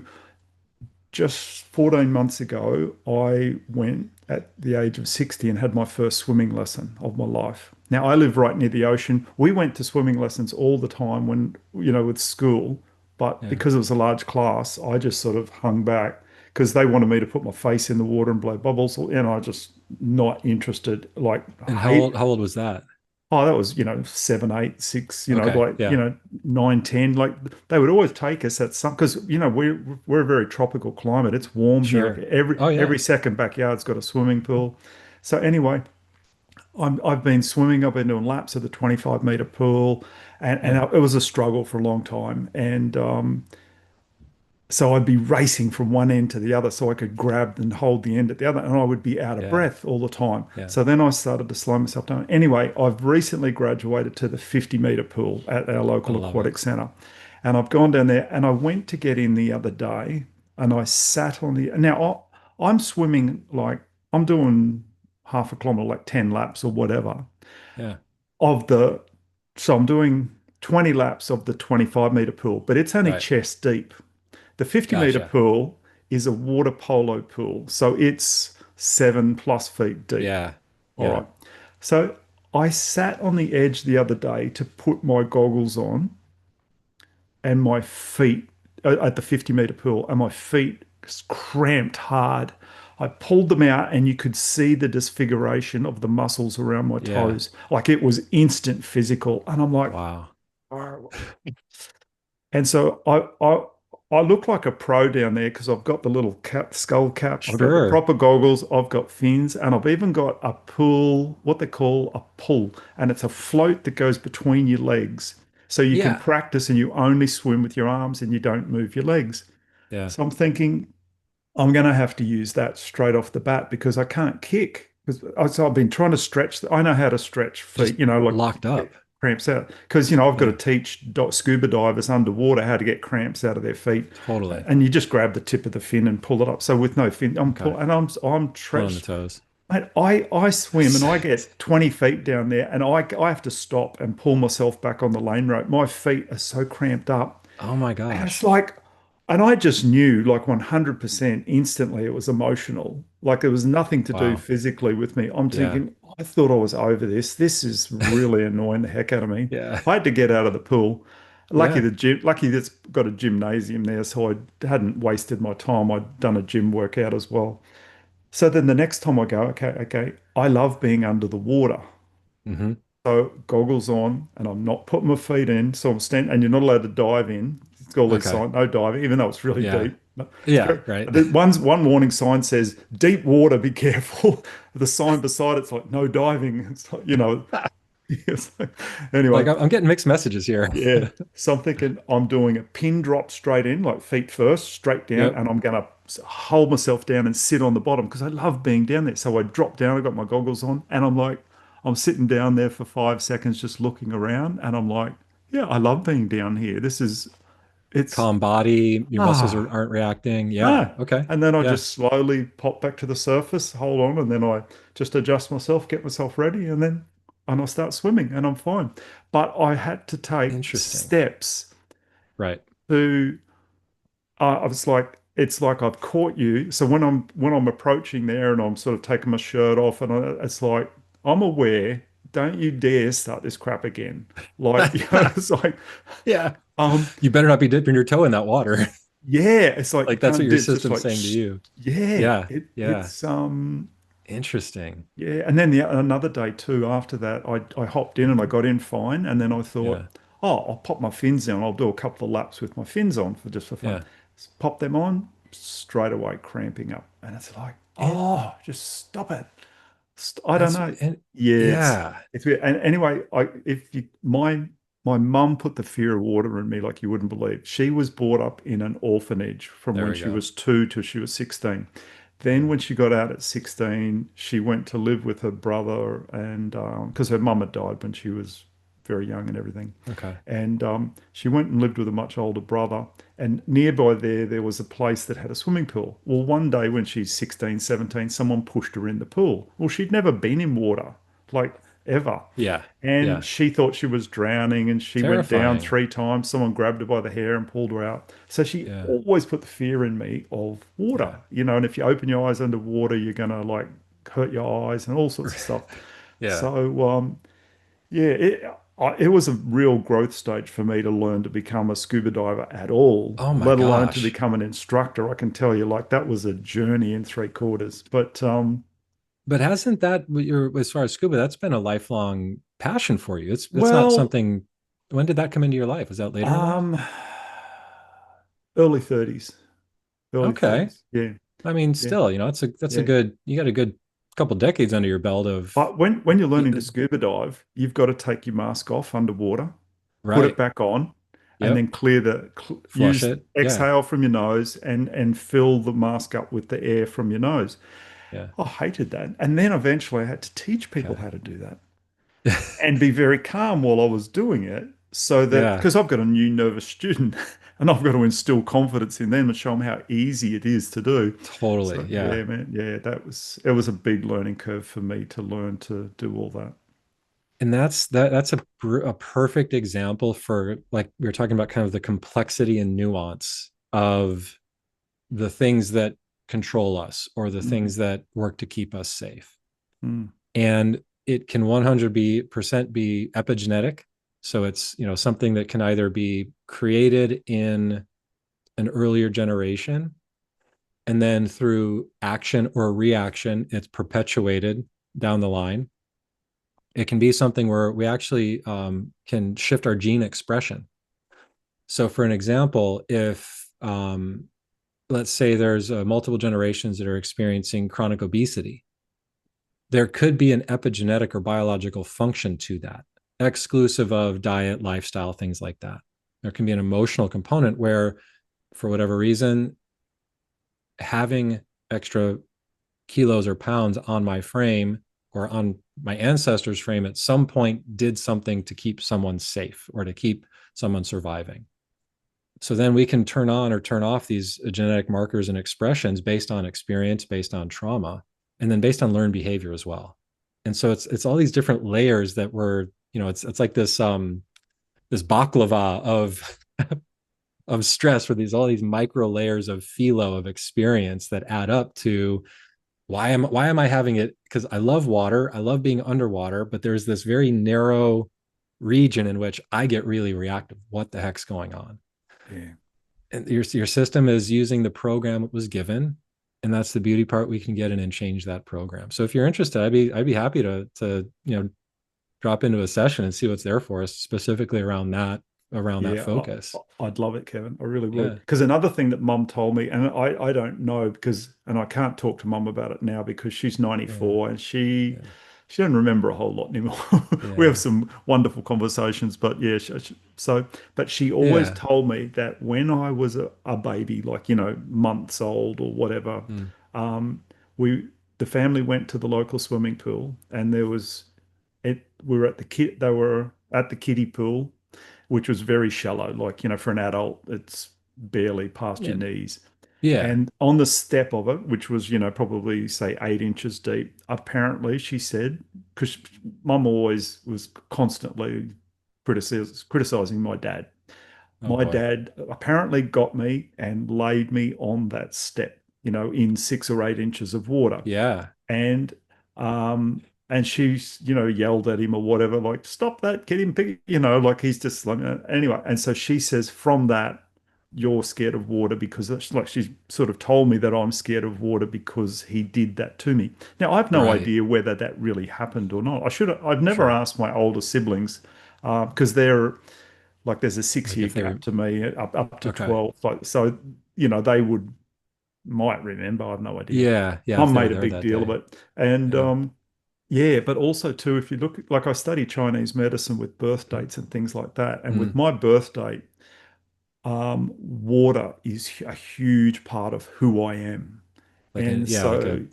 [SPEAKER 2] just 14 months ago, I went at the age of 60 and had my first swimming lesson of my life. Now, I live right near the ocean. We went to swimming lessons all the time with school, but
[SPEAKER 1] Yeah.
[SPEAKER 2] because it was a large class, I just sort of hung back because they wanted me to put my face in the water and blow bubbles, and I just not interested. Like,
[SPEAKER 1] And
[SPEAKER 2] hate.
[SPEAKER 1] how old was that?
[SPEAKER 2] Oh, that was, 7, 8, 6,
[SPEAKER 1] Okay. Yeah.
[SPEAKER 2] 9, 10. Like they would always take us at some because we're a very tropical climate. It's warm here.
[SPEAKER 1] Sure. Oh
[SPEAKER 2] Every
[SPEAKER 1] yeah.
[SPEAKER 2] second backyard's got a swimming pool. So anyway, I've been swimming. I've been doing laps of the 25-meter pool, and
[SPEAKER 1] Yeah.
[SPEAKER 2] it was a struggle for a long time. And so I'd be racing from one end to the other so I could grab and hold the end at the other, and I would be out of
[SPEAKER 1] Yeah.
[SPEAKER 2] breath all the time.
[SPEAKER 1] Yeah.
[SPEAKER 2] So then I started to slow myself down. Anyway, I've recently graduated to the 50-meter pool at our
[SPEAKER 1] I
[SPEAKER 2] local
[SPEAKER 1] love it.
[SPEAKER 2] aquatic centre. And I've gone down there and I went to get in the other day and I sat on the. Now I'm swimming like I'm doing half a kilometre, like 10 laps or whatever
[SPEAKER 1] Yeah.
[SPEAKER 2] of the. So I'm doing 20 laps of the 25-meter pool, but it's only
[SPEAKER 1] Right.
[SPEAKER 2] chest deep. The 50-meter
[SPEAKER 1] Gotcha.
[SPEAKER 2] pool is a water polo pool. So it's 7+ feet deep.
[SPEAKER 1] Yeah.
[SPEAKER 2] All
[SPEAKER 1] Yeah.
[SPEAKER 2] right. So I sat on the edge the other day to put my goggles on and my feet at the 50-meter pool, and my feet cramped hard. I pulled them out, and you could see the disfiguration of the muscles around my
[SPEAKER 1] Yeah.
[SPEAKER 2] toes. Like it was instant physical. And I'm like,
[SPEAKER 1] Wow.
[SPEAKER 2] "Oh." And so I look like a pro down there because I've got the little skull cap, I've got the
[SPEAKER 1] Sure.
[SPEAKER 2] proper goggles, I've got fins, and I've even got a pool, what they call a pull, and it's a float that goes between your legs. So you can
[SPEAKER 1] Yeah.
[SPEAKER 2] practice and you only swim with your arms and you don't move your legs.
[SPEAKER 1] Yeah.
[SPEAKER 2] So I'm thinking I'm going to have to use that straight off the bat because I can't kick. So I've been trying to stretch. I know how to stretch
[SPEAKER 1] Just
[SPEAKER 2] feet, like
[SPEAKER 1] locked
[SPEAKER 2] get
[SPEAKER 1] up.
[SPEAKER 2] cramps out. Because, I've got to
[SPEAKER 1] Yeah.
[SPEAKER 2] teach scuba divers underwater how to get cramps out of their feet.
[SPEAKER 1] Totally.
[SPEAKER 2] And you just grab the tip of the fin and pull it up. So with no fin,
[SPEAKER 1] Okay.
[SPEAKER 2] I'm
[SPEAKER 1] Pull on the
[SPEAKER 2] stretched.
[SPEAKER 1] toes.
[SPEAKER 2] Mate, I swim and I get 20 feet down there and I have to stop and pull myself back on the lane rope. My feet are so cramped up.
[SPEAKER 1] Oh my
[SPEAKER 2] And it's
[SPEAKER 1] gosh.
[SPEAKER 2] like, and I just knew like 100% instantly it was emotional. Like there was nothing to do
[SPEAKER 1] Wow.
[SPEAKER 2] physically with me. I'm
[SPEAKER 1] Yeah.
[SPEAKER 2] thinking, I thought I was over this. This is really annoying the heck out of me.
[SPEAKER 1] Yeah.
[SPEAKER 2] I had to get out of the pool.
[SPEAKER 1] Yeah.
[SPEAKER 2] Lucky that's got a gymnasium there, so I hadn't wasted my time. I'd done a gym workout as well. So then the next time I go, okay, I love being under the water.
[SPEAKER 1] Hmm.
[SPEAKER 2] So goggles on, and I'm not putting my feet in. So I'm standing, and you're not allowed to dive in. It's got all these
[SPEAKER 1] Okay.
[SPEAKER 2] signs, no diving, even though it's really
[SPEAKER 1] Yeah.
[SPEAKER 2] deep. But
[SPEAKER 1] Yeah. Right.
[SPEAKER 2] one warning sign says deep water, be careful. The sign beside it's like no diving. It's like, it's like- anyway,
[SPEAKER 1] Like I'm getting mixed messages here.
[SPEAKER 2] yeah. So I'm thinking I'm doing a pin drop straight in, like feet first, straight down,
[SPEAKER 1] Yep.
[SPEAKER 2] and I'm gonna hold myself down and sit on the bottom because I love being down there. So I drop down, I got my goggles on, and I'm sitting down there for 5 seconds just looking around, and I'm like, yeah, I love being down here. It's
[SPEAKER 1] Calm body. Your muscles
[SPEAKER 2] ah
[SPEAKER 1] aren't reacting. Yeah.
[SPEAKER 2] no.
[SPEAKER 1] Okay.
[SPEAKER 2] And then I
[SPEAKER 1] Yeah.
[SPEAKER 2] just slowly pop back to the surface, hold on, and then I just adjust myself, get myself ready, and I start swimming and I'm fine. But I had to take
[SPEAKER 1] Interesting.
[SPEAKER 2] steps
[SPEAKER 1] Right.
[SPEAKER 2] to I was like, it's like I've caught you. So when I'm approaching there and I'm sort of taking my shirt off it's like I'm aware, don't you dare start this crap again. Like, it's like
[SPEAKER 1] Yeah.
[SPEAKER 2] um
[SPEAKER 1] You better not be dipping your toe in that water.
[SPEAKER 2] yeah, it's like
[SPEAKER 1] Like that's what
[SPEAKER 2] don't
[SPEAKER 1] your
[SPEAKER 2] do it's just
[SPEAKER 1] system's
[SPEAKER 2] like
[SPEAKER 1] saying to you.
[SPEAKER 2] yeah,
[SPEAKER 1] Yeah.
[SPEAKER 2] it
[SPEAKER 1] Yeah.
[SPEAKER 2] it's
[SPEAKER 1] Interesting.
[SPEAKER 2] Yeah, and then another day too. After that, I hopped in and I got in fine, and then I
[SPEAKER 1] Yeah.
[SPEAKER 2] thought, oh, I'll pop my fins down. I'll do a couple of laps with my fins on for just for fun.
[SPEAKER 1] Yeah.
[SPEAKER 2] Pop them on, straight away cramping up, and it's like,
[SPEAKER 1] It,
[SPEAKER 2] oh, just stop it. I don't
[SPEAKER 1] that's
[SPEAKER 2] know.
[SPEAKER 1] and
[SPEAKER 2] Yeah,
[SPEAKER 1] yeah.
[SPEAKER 2] it's weird. And anyway, I if you my mum put the fear of water in me like you wouldn't believe. She was brought up in an orphanage from
[SPEAKER 1] There
[SPEAKER 2] when
[SPEAKER 1] we
[SPEAKER 2] she
[SPEAKER 1] go.
[SPEAKER 2] was 2 till she was 16. Then
[SPEAKER 1] Yeah.
[SPEAKER 2] when she got out at 16, she went to live with her brother and because her mum had died when she was very young and everything.
[SPEAKER 1] Okay.
[SPEAKER 2] And she went and lived with a much older brother. And nearby there was a place that had a swimming pool. Well, one day when she's 16, 17, someone pushed her in the pool. Well, she'd never been in water, like ever.
[SPEAKER 1] Yeah.
[SPEAKER 2] And
[SPEAKER 1] Yeah.
[SPEAKER 2] she thought she was drowning and she went down
[SPEAKER 1] Terrifying.
[SPEAKER 2] 3 times. Someone grabbed her by the hair and pulled her out. So she
[SPEAKER 1] Yeah.
[SPEAKER 2] always put the fear in me of water,
[SPEAKER 1] Yeah.
[SPEAKER 2] and if you open your eyes underwater, you're going to like hurt your eyes and all sorts of stuff.
[SPEAKER 1] Yeah.
[SPEAKER 2] So, yeah, it was a real growth stage for me to learn to become a scuba diver at all,
[SPEAKER 1] Oh my
[SPEAKER 2] let alone to
[SPEAKER 1] gosh.
[SPEAKER 2] become an instructor. I can tell you, like, that was a journey in 3/4. But
[SPEAKER 1] But hasn't that what your as far as scuba, that's been a lifelong passion for you. It's not
[SPEAKER 2] well,
[SPEAKER 1] something. When did that come into your life? Was that later in life?
[SPEAKER 2] um, early 30s, early
[SPEAKER 1] Okay.
[SPEAKER 2] 30s. Yeah,
[SPEAKER 1] I mean,
[SPEAKER 2] yeah,
[SPEAKER 1] still, that's a
[SPEAKER 2] yeah.
[SPEAKER 1] good, you got a good couple decades under your belt of
[SPEAKER 2] But when you're learning to scuba dive, you've got to take your mask off underwater, put it
[SPEAKER 1] right.
[SPEAKER 2] back on, and then
[SPEAKER 1] Yep. Flush
[SPEAKER 2] use
[SPEAKER 1] it. Yeah.
[SPEAKER 2] exhale from your nose and fill the mask up with the air from your nose.
[SPEAKER 1] Yeah.
[SPEAKER 2] I hated that. And then eventually I had to teach people
[SPEAKER 1] Okay.
[SPEAKER 2] how to do that and be very calm while I was doing it so that
[SPEAKER 1] Yeah.
[SPEAKER 2] because I've got a new nervous student and I've got to instill confidence in them and show them how easy it is to do.
[SPEAKER 1] Totally.
[SPEAKER 2] So
[SPEAKER 1] Yeah.
[SPEAKER 2] yeah, man, yeah, it was a big learning curve for me to learn to do all that.
[SPEAKER 1] And that's a perfect example for, like we were talking about, kind of the complexity and nuance of the things that control us or the
[SPEAKER 2] Mm,
[SPEAKER 1] things that work to keep us safe.
[SPEAKER 2] mm,
[SPEAKER 1] And it can 100% be epigenetic. So it's, something that can either be created in an earlier generation, and then through action or reaction, it's perpetuated down the line. It can be something where we actually can shift our gene expression. So, for an example, if let's say there's multiple generations that are experiencing chronic obesity, there could be an epigenetic or biological function to that, exclusive of diet, lifestyle, things like that. There can be an emotional component where, for whatever reason, having extra kilos or pounds on my frame or on my ancestors' frame at some point did something to keep someone safe or to keep someone surviving. So then we can turn on or turn off these genetic markers and expressions based on experience, based on trauma, and then based on learned behavior as well. And so it's all these different layers that were, it's like this baklava of stress, for these all these micro layers of philo of experience that add up to why am I having it? Because I love water, I love being underwater, but there's this very narrow region in which I get really reactive. What the heck's going on?
[SPEAKER 2] yeah.
[SPEAKER 1] And your system is using the program it was given, and that's the beauty part. We can get in and change that program. So if you're interested, I'd be happy to drop into a session and see what's there for us specifically around that
[SPEAKER 2] Yeah,
[SPEAKER 1] focus.
[SPEAKER 2] I'd love it, Kevin. I really would.
[SPEAKER 1] Yeah.
[SPEAKER 2] Because another thing that Mum told me, and I don't know because, and I can't talk to Mum about it now because she's
[SPEAKER 1] Yeah.
[SPEAKER 2] 94 and she
[SPEAKER 1] Yeah.
[SPEAKER 2] she doesn't remember a whole lot anymore. We have
[SPEAKER 1] Yeah.
[SPEAKER 2] some wonderful conversations, but yeah, but she always
[SPEAKER 1] Yeah.
[SPEAKER 2] told me that when I was a baby, like, months old or whatever,
[SPEAKER 1] Mm.
[SPEAKER 2] um, we the family went to the local swimming pool and there was we were at the kid they were at the kiddie pool which was very shallow. Like, for an adult, it's barely past your
[SPEAKER 1] Yeah.
[SPEAKER 2] knees.
[SPEAKER 1] Yeah.
[SPEAKER 2] And on the step of it, which was, probably say 8 inches deep, apparently she said, because mum always was constantly criticizing my dad.
[SPEAKER 1] Oh
[SPEAKER 2] My
[SPEAKER 1] boy.
[SPEAKER 2] dad apparently got me and laid me on that step, in 6 or 8 inches of water
[SPEAKER 1] Yeah.
[SPEAKER 2] and um and she's yelled at him or whatever, like, stop that, get him pick, like he's just like anyway. And so she says from that you're scared of water because it's like she sort of told me that I'm scared of water because he did that to me. Now, I have no
[SPEAKER 1] Right.
[SPEAKER 2] idea whether that really happened or not. I've never
[SPEAKER 1] Sure.
[SPEAKER 2] asked my older siblings because they're like, there's a six
[SPEAKER 1] Like
[SPEAKER 2] year
[SPEAKER 1] if they
[SPEAKER 2] gap
[SPEAKER 1] were
[SPEAKER 2] to me, up to
[SPEAKER 1] okay.
[SPEAKER 2] 12. Like, so, they might remember. I have no idea.
[SPEAKER 1] Yeah. Yeah. If
[SPEAKER 2] Mum
[SPEAKER 1] they were
[SPEAKER 2] made a
[SPEAKER 1] there
[SPEAKER 2] big
[SPEAKER 1] that
[SPEAKER 2] deal of
[SPEAKER 1] day.
[SPEAKER 2] it. And
[SPEAKER 1] Yeah.
[SPEAKER 2] yeah, but also too, if you look, like I study Chinese medicine with birth dates and things like that. And with
[SPEAKER 1] Mm.
[SPEAKER 2] my birth date, water is a huge part of who I am.
[SPEAKER 1] Like a
[SPEAKER 2] And
[SPEAKER 1] yeah, like a
[SPEAKER 2] so,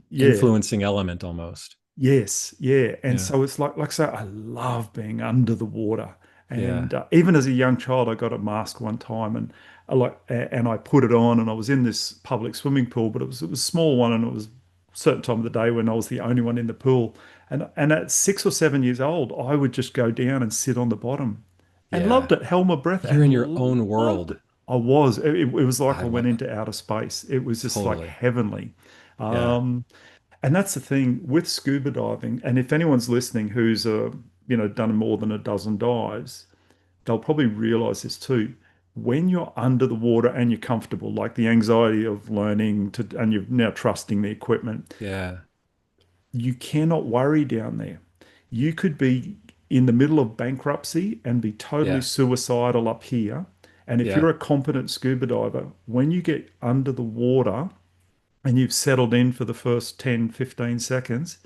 [SPEAKER 2] yeah,
[SPEAKER 1] influencing element almost.
[SPEAKER 2] yes, yeah. And
[SPEAKER 1] Yeah.
[SPEAKER 2] so it's like I say, I love being under the water.
[SPEAKER 1] Yeah.
[SPEAKER 2] And even as a young child, I got a mask one time, and and I put it on, and I was in this public swimming pool, but it was a small one, and it was a certain time of the day when I was the only one in the pool. And at 6 or 7 years old, I would just go down and sit on the bottom, and loved
[SPEAKER 1] Yeah.
[SPEAKER 2] it, held my breath,
[SPEAKER 1] You're
[SPEAKER 2] and
[SPEAKER 1] in your own
[SPEAKER 2] loved
[SPEAKER 1] world.
[SPEAKER 2] it. I was. It was like
[SPEAKER 1] I
[SPEAKER 2] I went
[SPEAKER 1] love
[SPEAKER 2] into outer space. It was just like
[SPEAKER 1] totally.
[SPEAKER 2] heavenly.
[SPEAKER 1] Yeah.
[SPEAKER 2] Um, and that's the thing with scuba diving. And if anyone's listening who's done more than a dozen dives, they'll probably realize this too. When you're under the water and you're comfortable, like the anxiety of learning to, and you're now trusting the equipment,
[SPEAKER 1] Yeah.
[SPEAKER 2] you cannot worry down there. You could be in the middle of bankruptcy and be totally
[SPEAKER 1] Yeah.
[SPEAKER 2] suicidal up here. And if
[SPEAKER 1] Yeah.
[SPEAKER 2] you're a competent scuba diver, when you get under the water, and you've settled in for the first 10, 15 seconds,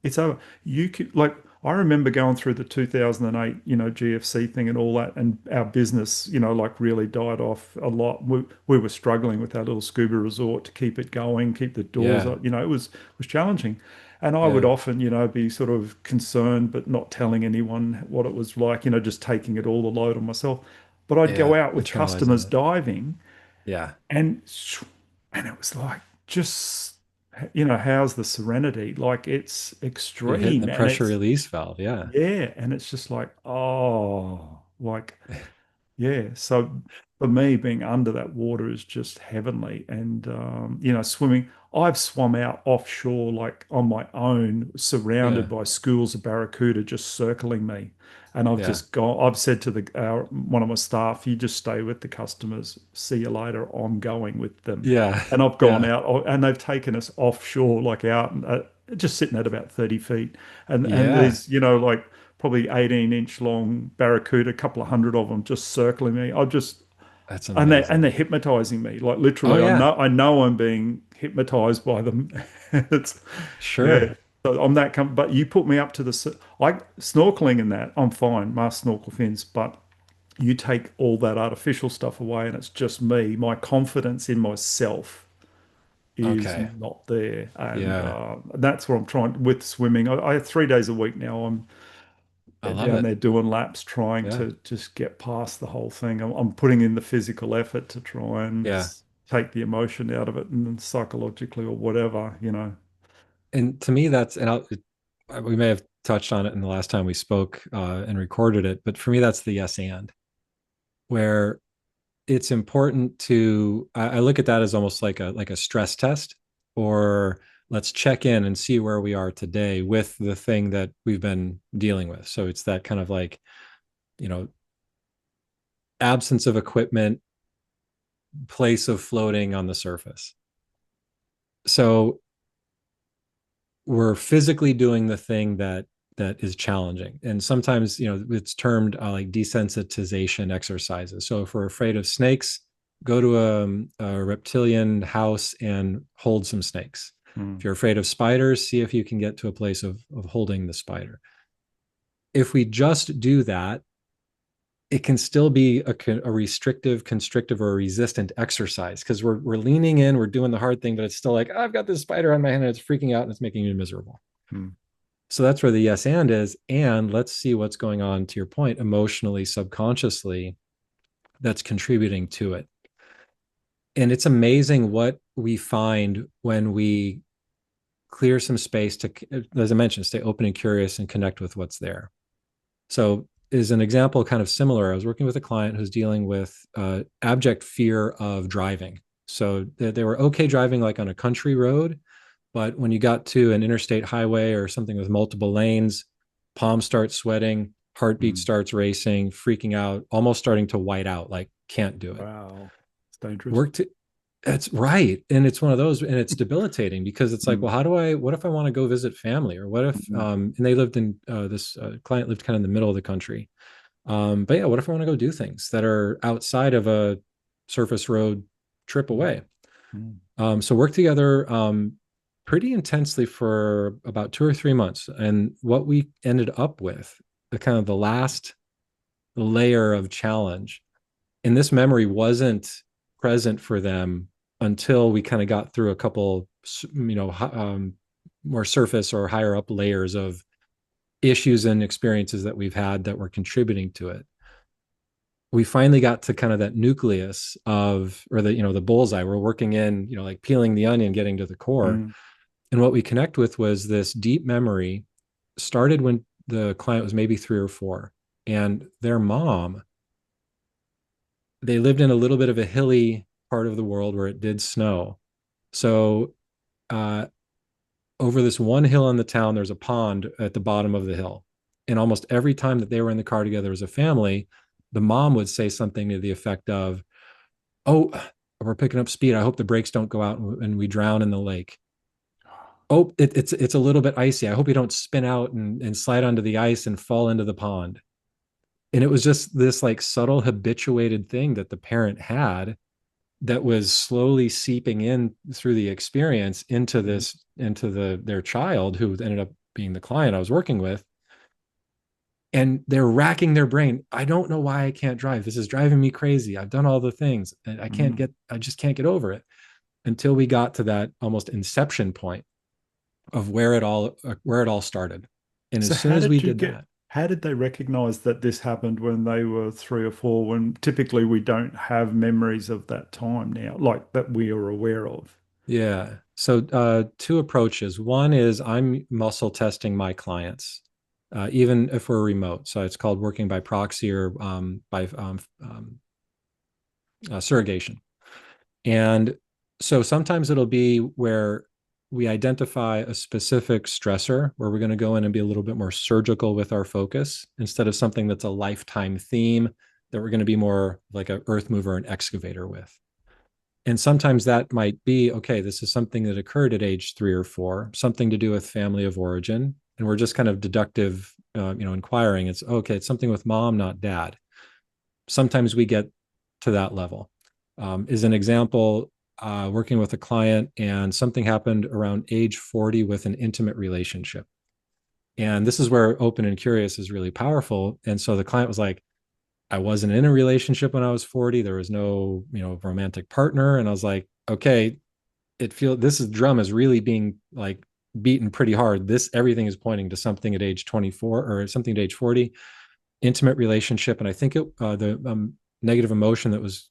[SPEAKER 2] it's over. You could, like, I remember going through the 2008, GFC thing and all that, and our business, like really died off a lot. We were struggling with our little scuba resort to keep it going, keep the doors
[SPEAKER 1] Yeah.
[SPEAKER 2] up. It was challenging. And I would
[SPEAKER 1] Yeah.
[SPEAKER 2] often, be sort of concerned, but not telling anyone what it was like, just taking it all the load on myself. But I'd go
[SPEAKER 1] Yeah.
[SPEAKER 2] out with
[SPEAKER 1] Internalizing
[SPEAKER 2] customers
[SPEAKER 1] it.
[SPEAKER 2] diving
[SPEAKER 1] Yeah.
[SPEAKER 2] and and it was like, just, how's the serenity? Like, it's
[SPEAKER 1] You're hitting the
[SPEAKER 2] extreme, and
[SPEAKER 1] pressure
[SPEAKER 2] it's,
[SPEAKER 1] release valve. Yeah.
[SPEAKER 2] yeah, and it's just like, oh, like, yeah. So for me, being under that water is just heavenly. And swimming, I've swum out offshore, like on my own, surrounded
[SPEAKER 1] Yeah.
[SPEAKER 2] by schools of barracuda just circling me. And
[SPEAKER 1] Yeah.
[SPEAKER 2] I've said to one of my staff, you just stay with the customers. See you later. I'm going with them.
[SPEAKER 1] Yeah.
[SPEAKER 2] And I've gone
[SPEAKER 1] Yeah.
[SPEAKER 2] out, and they've taken us offshore, like out, just sitting at about 30 feet. And
[SPEAKER 1] Yeah.
[SPEAKER 2] these, like, probably 18-inch long barracuda, a couple of hundred of them just circling me.
[SPEAKER 1] That's
[SPEAKER 2] And they're
[SPEAKER 1] amazing.
[SPEAKER 2] hypnotizing me. Like,
[SPEAKER 1] Oh
[SPEAKER 2] literally, I
[SPEAKER 1] yeah.
[SPEAKER 2] know I know I'm being hypnotized by them. It's, yeah.
[SPEAKER 1] Sure.
[SPEAKER 2] So I'm but you put me up to like snorkeling and that, I'm fine, mask snorkel fins, but you take all that artificial stuff away and it's just me. My confidence in myself is
[SPEAKER 1] Okay.
[SPEAKER 2] not there. And
[SPEAKER 1] Yeah.
[SPEAKER 2] that's what I'm trying with swimming. I 3 days a week now. I'm
[SPEAKER 1] I love
[SPEAKER 2] down
[SPEAKER 1] it.
[SPEAKER 2] there doing laps, trying
[SPEAKER 1] Yeah.
[SPEAKER 2] to just get past the whole thing. I'm putting in the physical effort to try and
[SPEAKER 1] Yeah.
[SPEAKER 2] take the emotion out of it, and then psychologically or whatever.
[SPEAKER 1] And to me, we may have touched on it in the last time we spoke and recorded it, but for me, that's the yes and, where it's important to, I look at that as almost like a stress test, or let's check in and see where we are today with the thing that we've been dealing with. So it's that kind of like, you know, absence of equipment, place of floating on the surface. So we're physically doing the thing that is challenging, and sometimes it's termed like desensitization exercises. So if we're afraid of snakes, go to a reptilian house and hold some snakes. If
[SPEAKER 2] Mm,
[SPEAKER 1] you're afraid of spiders, see if you can get to a place of holding the spider. If we just do that, it can still be a restrictive, constrictive, or a resistant exercise, because we're leaning in, we're doing the hard thing, but it's still like, oh, I've got this spider on my hand and it's freaking out and it's making me miserable.
[SPEAKER 2] mm,
[SPEAKER 1] So that's where the yes and is. And let's see what's going on, to your point, emotionally, subconsciously, that's contributing to it. And it's amazing what we find when we clear some space to, as I mentioned, stay open and curious and connect with what's there. So, is an example kind of similar. I was working with a client who's dealing with abject fear of driving. So they were okay driving like on a country road, but when you got to an interstate highway or something with multiple lanes, palms start sweating. Heartbeat
[SPEAKER 2] Mm.
[SPEAKER 1] starts racing, freaking out, almost starting to white out, like can't do it.
[SPEAKER 2] Wow. It's dangerous.
[SPEAKER 1] Work to That's right. And it's one of those, and it's debilitating because it's like,
[SPEAKER 2] Mm.
[SPEAKER 1] well, what if I want to go visit family? Or what if,
[SPEAKER 2] Mm.
[SPEAKER 1] and they lived in, this client lived kind of in the middle of the country. But yeah, what if I want to go do things that are outside of a surface road trip
[SPEAKER 2] Mm.
[SPEAKER 1] away?
[SPEAKER 2] Mm.
[SPEAKER 1] So work together pretty intensely for about 2 or 3 months. And what we ended up with, the kind of the last layer of challenge, and this memory wasn't present for them until we kind of got through a couple, more surface or higher up layers of issues and experiences that we've had that were contributing to it. We finally got to kind of that nucleus of, or the bullseye. We're working in, like peeling the onion, getting to the core.
[SPEAKER 2] Mm.
[SPEAKER 1] And what we connect with was this deep memory, started when the client was maybe 3 or 4, and their mom, they lived in a little bit of a hilly part of the world where it did snow. So uh, over this one hill in the town, there's a pond at the bottom of the hill. And almost every time that they were in the car together as a family, the mom would say something to the effect of, "Oh, we're picking up speed. I hope the brakes don't go out and we drown in the lake. Oh, it's a little bit icy. I hope you don't spin out and slide onto the ice and fall into the pond." And it was just this like subtle habituated thing that the parent had that was slowly seeping in through the experience into
[SPEAKER 2] Mm.
[SPEAKER 1] this, into their child, who ended up being the client I was working with. And they're racking their brain. I don't know why I can't drive. This is driving me crazy. I've done all the things and
[SPEAKER 2] Mm.
[SPEAKER 1] I just can't get over it, until we got to that almost inception point of where it all started. And
[SPEAKER 2] So
[SPEAKER 1] as soon
[SPEAKER 2] how
[SPEAKER 1] as we
[SPEAKER 2] did you
[SPEAKER 1] did
[SPEAKER 2] get,
[SPEAKER 1] that,
[SPEAKER 2] how did they recognize that this happened when they were 3 or 4, when typically we don't have memories of that time now, like that we are aware of?
[SPEAKER 1] yeah. So two approaches. One is I'm muscle testing my clients, even if we're remote. So it's called working by proxy or by surrogation. And so sometimes it'll be where we identify a specific stressor where we're going to go in and be a little bit more surgical with our focus, instead of something that's a lifetime theme that we're going to be more like an earth mover and excavator with. And sometimes that might be, okay, this is something that occurred at age 3 or 4, something to do with family of origin. And we're just kind of deductive, inquiring. It's okay, it's something with mom, not dad. Sometimes we get to that level. Is an example, working with a client, and something happened around age 40 with an intimate relationship. And this is where open and curious is really powerful. And so the client was like, I wasn't in a relationship when I was 40. There was no, romantic partner. And I was like, okay, this drum is really being like beaten pretty hard. Everything is pointing to something at age 24 or something at age 40, intimate relationship. And I think the negative emotion that was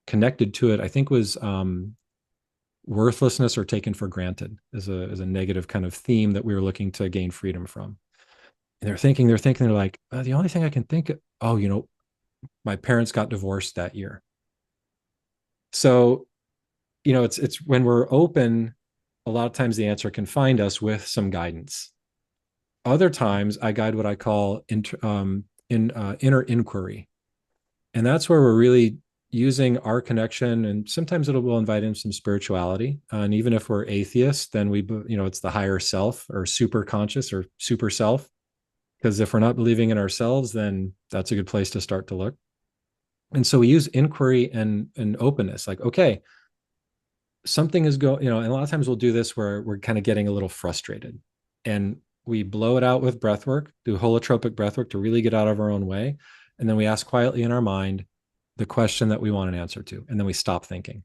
[SPEAKER 1] connected to it, I think, was worthlessness or taken for granted as a negative kind of theme that we were looking to gain freedom from. And they're like, the only thing I can think of, oh, my parents got divorced that year. So, it's when we're open, a lot of times the answer can find us with some guidance. Other times I guide what I call inner inquiry. And that's where we're really using our connection. And sometimes will invite in some spirituality. And even if we're atheists, then it's the higher self or super conscious or super self. Because if we're not believing in ourselves, then that's a good place to start to look. And so we use inquiry and openness, like, okay, something is going, and a lot of times we'll do this where we're kind of getting a little frustrated, and we blow it out with breath work, do holotropic breath work to really get out of our own way. And then we ask quietly in our mind the question that we want an answer to. And then we stop thinking.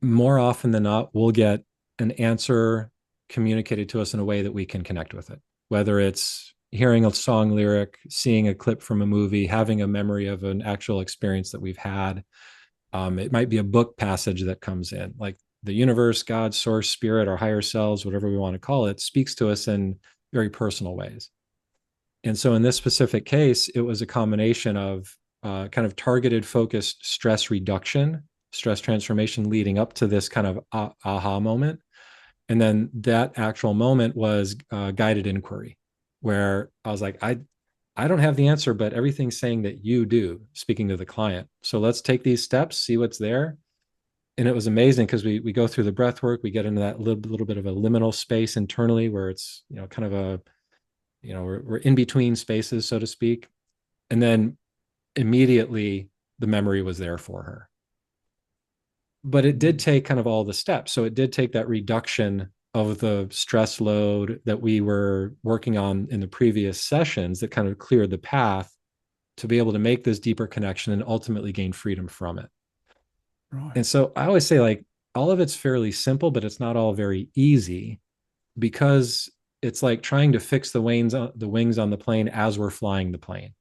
[SPEAKER 1] More often than not, we'll get an answer communicated to us in a way that we can connect with it, whether it's hearing a song lyric, seeing a clip from a movie, having a memory of an actual experience that we've had. It might be a book passage that comes in, like the universe, God, source, spirit, our higher selves, whatever we want to call it, speaks to us in very personal ways. And so in this specific case, it was a combination of kind of targeted, focused stress reduction, stress transformation leading up to this kind of aha moment. And then that actual moment was guided inquiry, where I was like, I don't have the answer, but everything's saying that you do, speaking to the client. So let's take these steps, see what's there. And it was amazing because we go through the breath work, we get into that little bit of a liminal space internally where it's, kind of a, we're in between spaces, so to speak. And then immediately the memory was there for her. But it did take kind of all the steps. So it did take that reduction of the stress load that we were working on in the previous sessions that kind of cleared the path to be able to make this deeper connection and ultimately gain freedom from it.
[SPEAKER 2] Right.
[SPEAKER 1] And so I always say, like, all of it's fairly simple, but it's not all very easy because it's like trying to fix the wings on the plane as we're flying the plane.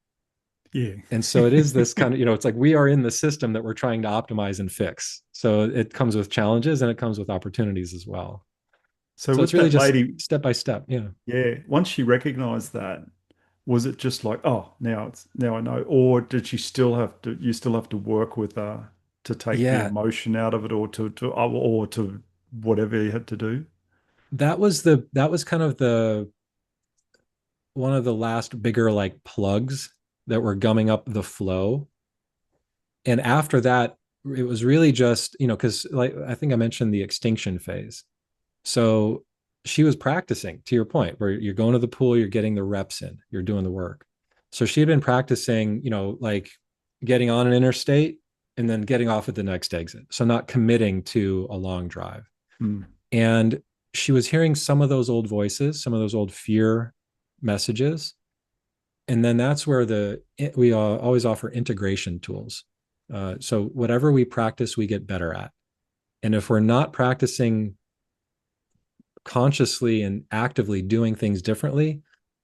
[SPEAKER 2] Yeah.
[SPEAKER 1] And so it is this kind of, it's like we are in the system that we're trying to optimize and fix. So it comes with challenges and it comes with opportunities as well.
[SPEAKER 2] So
[SPEAKER 1] So it's
[SPEAKER 2] with
[SPEAKER 1] really
[SPEAKER 2] that
[SPEAKER 1] just
[SPEAKER 2] lady,
[SPEAKER 1] step by step. Yeah.
[SPEAKER 2] yeah, once she recognized that, was it just like, oh, now I know, or did you still have to work with her to take the
[SPEAKER 1] Yeah.
[SPEAKER 2] emotion out of it, or to whatever you had to do?
[SPEAKER 1] That was kind of the one of the last bigger like plugs that were gumming up the flow. And after that, it was really just, because like I think I mentioned the extinction phase. So she was practicing to your point where you're going to the pool, you're getting the reps in, you're doing the work. So she had been practicing, like getting on an interstate and then getting off at the next exit. So not committing to a long drive.
[SPEAKER 2] Mm,
[SPEAKER 1] And she was hearing some of those old voices, some of those old fear messages. And then that's where we always offer integration tools. So whatever we practice, we get better at. And if we're not practicing consciously and actively doing things differently,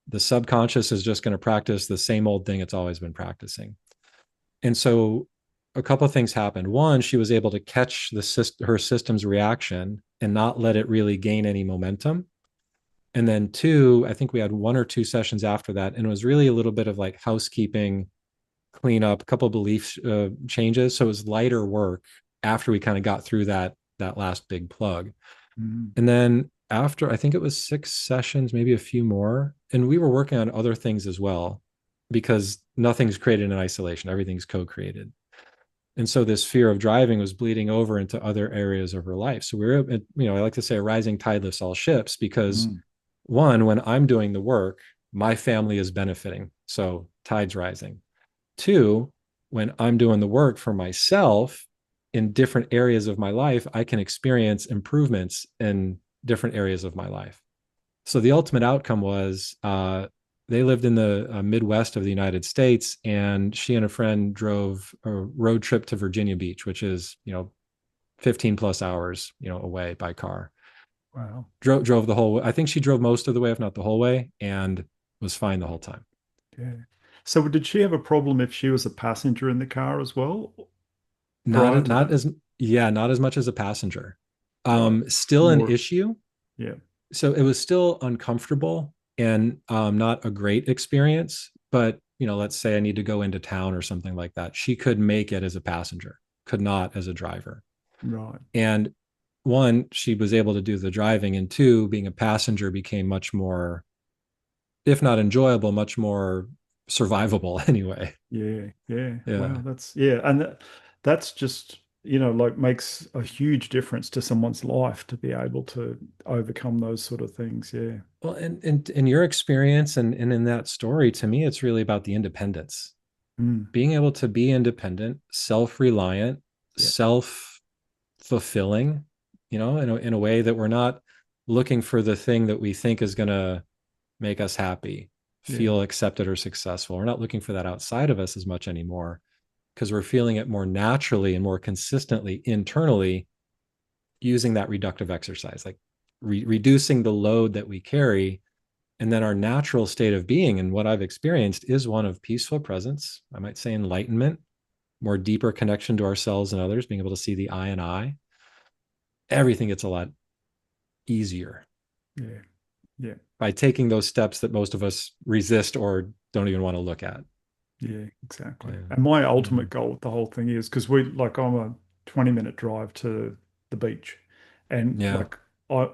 [SPEAKER 1] the subconscious is just going to practice the same old thing it's always been practicing. And so a couple of things happened. One, she was able to catch her system's reaction and not let it really gain any momentum. And then two, I think we had one or two sessions after that, and it was really a little bit of like housekeeping, cleanup, a couple of belief changes. So it was lighter work after we kind of got through that last big plug.
[SPEAKER 2] mm,
[SPEAKER 1] And then after, I think it was 6 sessions, maybe a few more, and we were working on other things as well because nothing's created in isolation, everything's co-created. And so this fear of driving was bleeding over into other areas of her life. So we were, I like to say a rising tide lifts all ships because
[SPEAKER 2] mm.
[SPEAKER 1] one, when I'm doing the work, my family is benefiting. So tide's rising. Two, when I'm doing the work for myself in different areas of my life, I can experience improvements in different areas of my life. So the ultimate outcome was they lived in the Midwest of the United States, and she and a friend drove a road trip to Virginia Beach, which is 15 plus hours away by car.
[SPEAKER 2] Wow.
[SPEAKER 1] Drove the whole. I think she drove most of the way, if not the whole way, and was fine the whole time.
[SPEAKER 2] Yeah. So did she have a problem if she was a passenger in the car as well prior
[SPEAKER 1] Not
[SPEAKER 2] to
[SPEAKER 1] not
[SPEAKER 2] that?
[SPEAKER 1] as yeah, not as much as a passenger.
[SPEAKER 2] Right.
[SPEAKER 1] Still an
[SPEAKER 2] More.
[SPEAKER 1] issue.
[SPEAKER 2] Yeah.
[SPEAKER 1] So it was still uncomfortable and not a great experience. But let's say I need to go into town or something like that. She could make it as a passenger, could not as a driver.
[SPEAKER 2] Right.
[SPEAKER 1] And one, she was able to do the driving, and two, being a passenger became much more, if not enjoyable, much more survivable anyway.
[SPEAKER 2] Yeah. Yeah. Wow.
[SPEAKER 1] Yeah.
[SPEAKER 2] That's just, like makes a huge difference to someone's life to be able to overcome those sort of things. Yeah.
[SPEAKER 1] Well, and in your experience and in that story, to me, it's really about the independence,
[SPEAKER 2] Mm.
[SPEAKER 1] being able to be independent, self-reliant,
[SPEAKER 2] Yeah.
[SPEAKER 1] self-fulfilling, in a way that we're not looking for the thing that we think is going to make us happy,
[SPEAKER 2] Yeah.
[SPEAKER 1] feel accepted or successful. We're not looking for that outside of us as much anymore because we're feeling it more naturally and more consistently internally using that reductive exercise, like reducing the load that we carry. And then our natural state of being, and what I've experienced, is one of peaceful presence. I might say enlightenment, more deeper connection to ourselves and others, being able to see the I and I. Everything gets a lot easier
[SPEAKER 2] Yeah. Yeah.
[SPEAKER 1] by taking those steps that most of us resist or don't even want to look at.
[SPEAKER 2] Yeah, exactly.
[SPEAKER 1] Yeah.
[SPEAKER 2] And my ultimate
[SPEAKER 1] Mhm.
[SPEAKER 2] goal with the whole thing is because I'm a 20-minute drive to the beach. And
[SPEAKER 1] Yeah.
[SPEAKER 2] like I